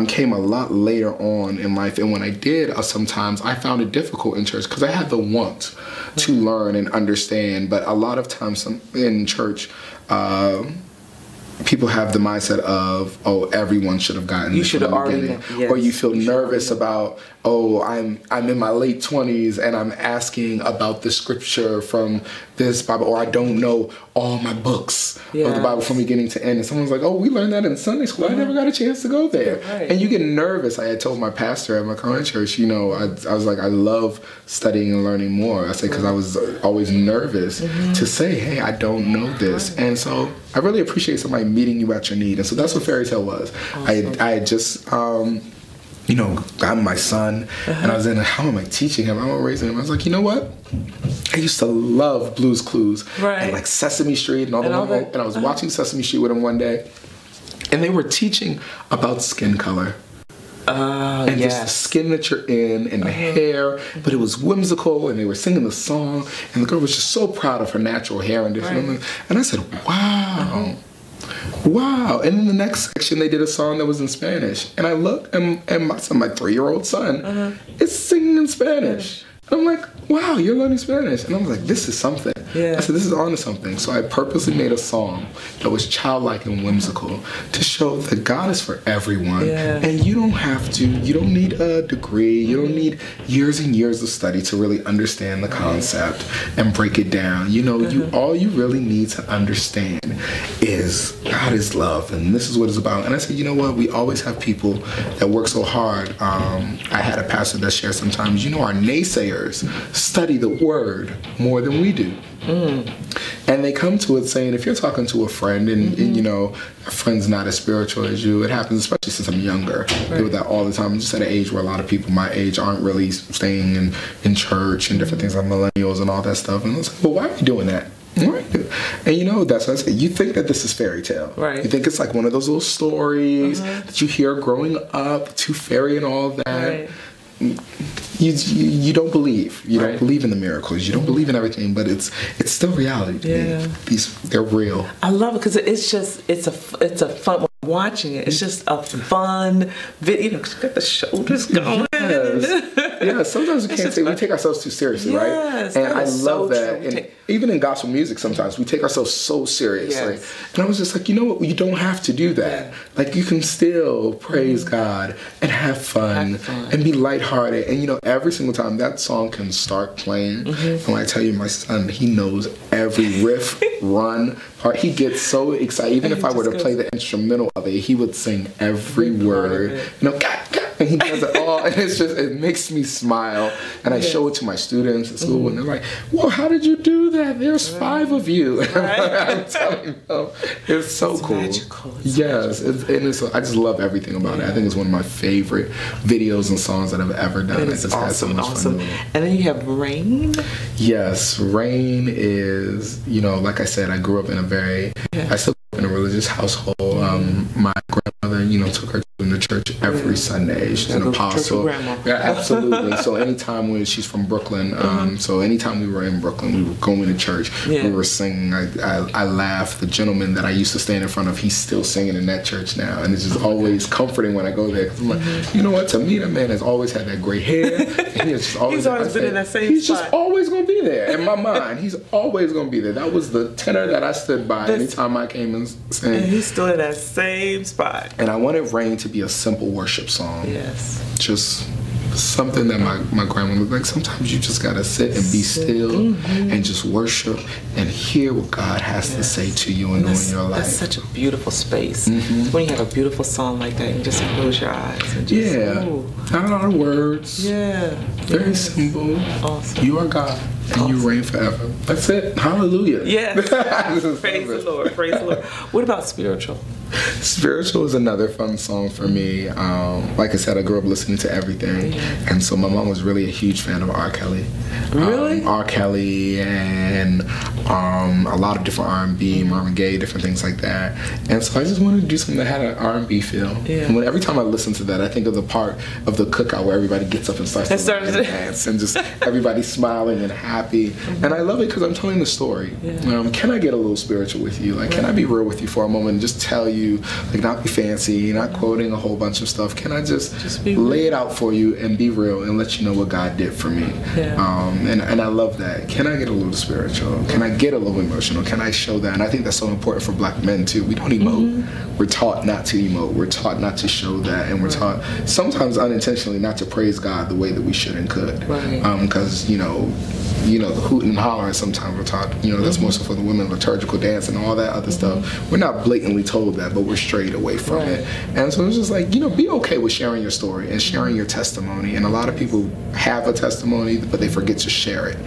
came a lot later on in life. And when I did, sometimes I found it difficult in church because I had the want to learn and understand. But a lot of times in church, people have the mindset of, oh, everyone should have gotten this from the beginning. Or you feel nervous about, oh, I'm in my late 20s and I'm asking about the scripture from this Bible, or I don't know all my books of the Bible from beginning to end. And someone's like, oh, we learned that in Sunday school. I never got a chance to go there. And you get nervous. I had told my pastor at my current church, I was like, I love studying and learning more. I said, because I was always nervous to say, hey, I don't know this. And so I really appreciate somebody meeting you at your need. And so that's what Fairy Tale was. I had just... I'm my son, and I was in, how am I teaching him? How am I raising him? I was like, you know what? I used to love Blue's Clues and like Sesame Street and all that. And I was watching Sesame Street with him one day, and they were teaching about skin color. And just the skin that you're in and the hair, but it was whimsical, and they were singing the song, and the girl was just so proud of her natural hair and different. And I said, wow. Wow. And in the next section, they did a song that was in Spanish. And I looked, and my son, my 3-year-old son, is singing in Spanish. And I'm like, wow, you're learning Spanish. And I was like, this is something. Yeah. I said, this is on to something. So I purposely made a song that was childlike and whimsical to show that God is for everyone. Yeah. And you don't have to, you don't need a degree, you don't need years and years of study to really understand the concept and break it down. You know, all you really need to understand is God is love, and this is what it's about. And I said, you know what, we always have people that work so hard. I had a pastor that shared sometimes, you know, our naysayers study the word more than we do. And they come to it saying, if you're talking to a friend and you know, a friend's not as spiritual as you, it happens, especially since I'm younger. I do that all the time. I'm just at an age where a lot of people my age aren't really staying in church and different things, like millennials and all that stuff. And I was like, well, why are you doing that? And you know, that's what I say. You think that this is fairy tale. Right. You think it's like one of those little stories that you hear growing up, tooth fairy and all that. Right. You don't believe. You don't believe in the miracles. You don't believe in everything, but it's still reality to me. They're real. I love it because it's a fun watching it. It's just a fun video. You know, cause you got the shoulders going. Yeah, sometimes we can't we take ourselves too seriously, right? And I love that. And even in gospel music, sometimes we take ourselves so seriously. And I was just like, you know what? You don't have to do that. Like, you can still praise God and have fun and be lighthearted. And you know, every single time that song can start playing, and when I tell you, my son, he knows every riff, run, part. He gets so excited. Even if I were to play the instrumental of it, he would sing every word. You know, and he does it all, and it's just, it makes me smile. And I show it to my students at school, and they're like, well, how did you do that? There's 5 of you. I'm telling you, it's so cool. Magical. Yes, I just love everything about it. I think it's one of my favorite videos and songs that I've ever done. It is awesome. And then you have Rain. Yes, Rain is, you know, like I said, I grew up in I still grew up in a religious household. My grandmother, you know, took her in the church every Sunday. She's an apostle. Yeah, absolutely. So anytime she's from Brooklyn, so anytime we were in Brooklyn, we were going to church. We were singing. I laugh. The gentleman that I used to stand in front of, he's still singing in that church now, and it's just always comforting when I go there. Cause I'm like, you know what? To me, that man has always had that gray hair. And he's always been in that same spot. He's just always gonna be there in my mind. He's always gonna be there. That was the tenor that I stood by anytime I came and sang. And he's still in that same spot. And I wanted Rain to be a simple worship song. Yes. Just something that my grandma was like, sometimes you just gotta sit and be still and just worship and hear what God has to say to you and in your life. That's such a beautiful space. When you have a beautiful song like that, you just close your eyes and just, not a lot of words. Very simple. Awesome. You are God and you reign forever. That's it. Hallelujah. Yes. Praise the Lord. Praise the Lord. What about spiritual? Spiritual is another fun song for me. Like I said, I grew up listening to everything, and so my mom was really a huge fan of R. Kelly. Really? R. Kelly and a lot of different R&B, Marvin Gaye, different things like that. And so I just wanted to do something that had an R&B feel. And every time I listen to that, I think of the part of the cookout where everybody gets up and starts to dance, and just everybody's smiling and happy. And I love it because I'm telling the story. Can I get a little spiritual with you? Like, can I be real with you for a moment and just tell you, like, not be fancy, not quoting a whole bunch of stuff. Can I just lay it out for you and be real and let you know what God did for me? And I love that. Can I get a little spiritual? Can I get a little emotional? Can I show that? And I think that's so important for black men too. We don't emote. We're taught not to emote. We're taught not to show that, and we're taught sometimes unintentionally not to praise God the way that we should and could. Because you know, the hoot and hollering sometimes we're taught, you know, that's more so for the women, liturgical dance and all that other stuff. We're not blatantly told that, but we're strayed away from it. And so it's just like, you know, be okay with sharing your story and sharing your testimony. And a lot of people have a testimony, but they forget to share it.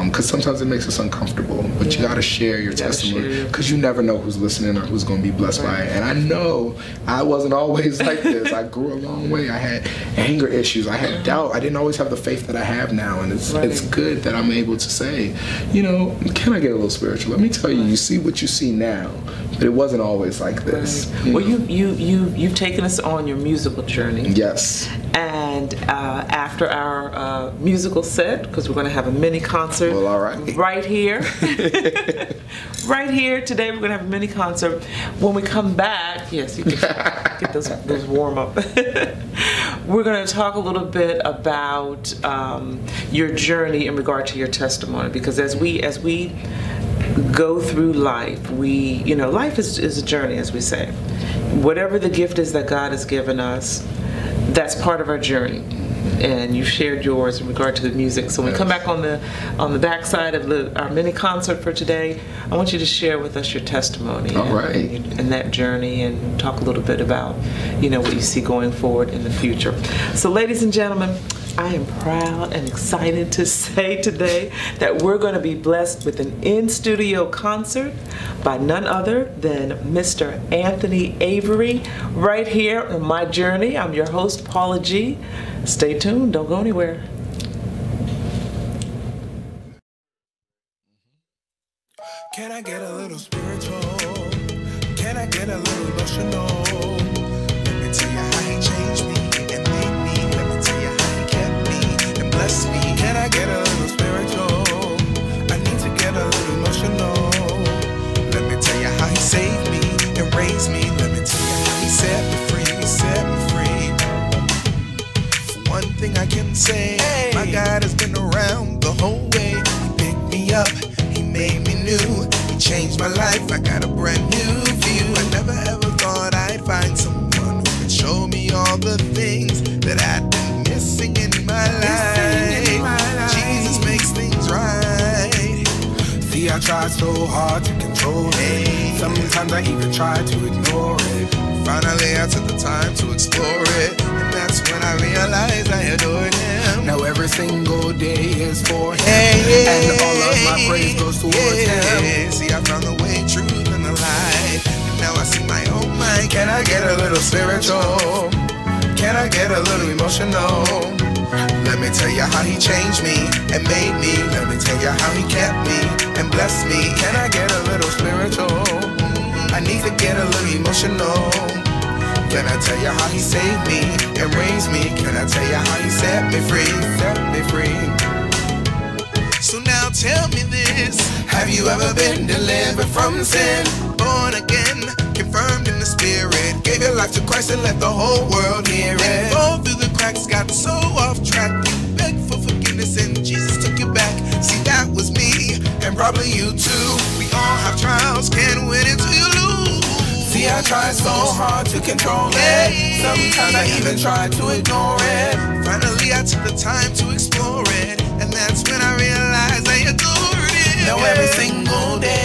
Because sometimes it makes us uncomfortable. But you got to share your testimony, because you never know who's listening or who's going to be blessed by it. And I know I wasn't always like this. I grew a long way. I had anger issues. I had doubt. I didn't always have the faith that I have now. And it's good that I'm able to say, you know, can I get a little spiritual? Let me tell you, you see what you see now, but it wasn't always like this. Well, you've taken us on your musical journey. Yes. And after our musical set, because we're going to have a mini concert right here. Right here today, we're going to have a mini concert. When we come back, yes, you can get those warm up. we're going to talk a little bit about your journey in regard to your testimony, because as we go through life, life is a journey, as we say. Whatever the gift is that God has given us, that's part of our journey. And you shared yours in regard to the music. So when we come back on the backside of our mini concert for today, I want you to share with us your testimony and that journey, and talk a little bit about what you see going forward in the future. So ladies and gentlemen, I am proud and excited to say today that we're going to be blessed with an in-studio concert by none other than Mr. Anthony Avery right here on My Journey. I'm your host, Paula G. Stay tuned. Don't go anywhere. Can I get a little spiritual? Can I get a little emotional? Let me tell you how he changed me and made me. Let me tell you how he kept me and blessed me. Can I get a little spiritual? I need to get a little emotional. Let me tell you how he saved me and raised me. Let me tell you how he set me free, set me free. One thing I can say, my God has been around the whole way. He picked me up, he made me new. He changed my life, I got a brand new view. I never ever thought I'd find someone who could show me all the things that I'd been missing in my life. Jesus makes things right. See, I tried so hard to control it. Sometimes I even tried to ignore it. Finally I took the time to explore it, and that's when I realized I adored him. Now every single day is for him, and all of my praise goes towards him. See, I found the way, truth, and the light, and now I see my own mind. Can I get a little spiritual? Can I get a little emotional? Let me tell you how he changed me and made me. Let me tell you how he kept me and blessed me. Can I get a little spiritual? I need to get a little emotional. Can I tell you how he saved me and raised me? Can I tell you how he set me free, set me free? So now tell me this, have you ever been delivered from sin? Born again, confirmed in the spirit, gave your life to Christ and let the whole world hear it. Fall through the cracks, got so off track, you begged for forgiveness and Jesus took you back. See, that was me, and probably you too. We all have trials, can't win until you lose. See, I tried so hard to control it. Sometimes I even tried to ignore it. Finally I took the time to explore it, and that's when I realized I adored it. Now every single day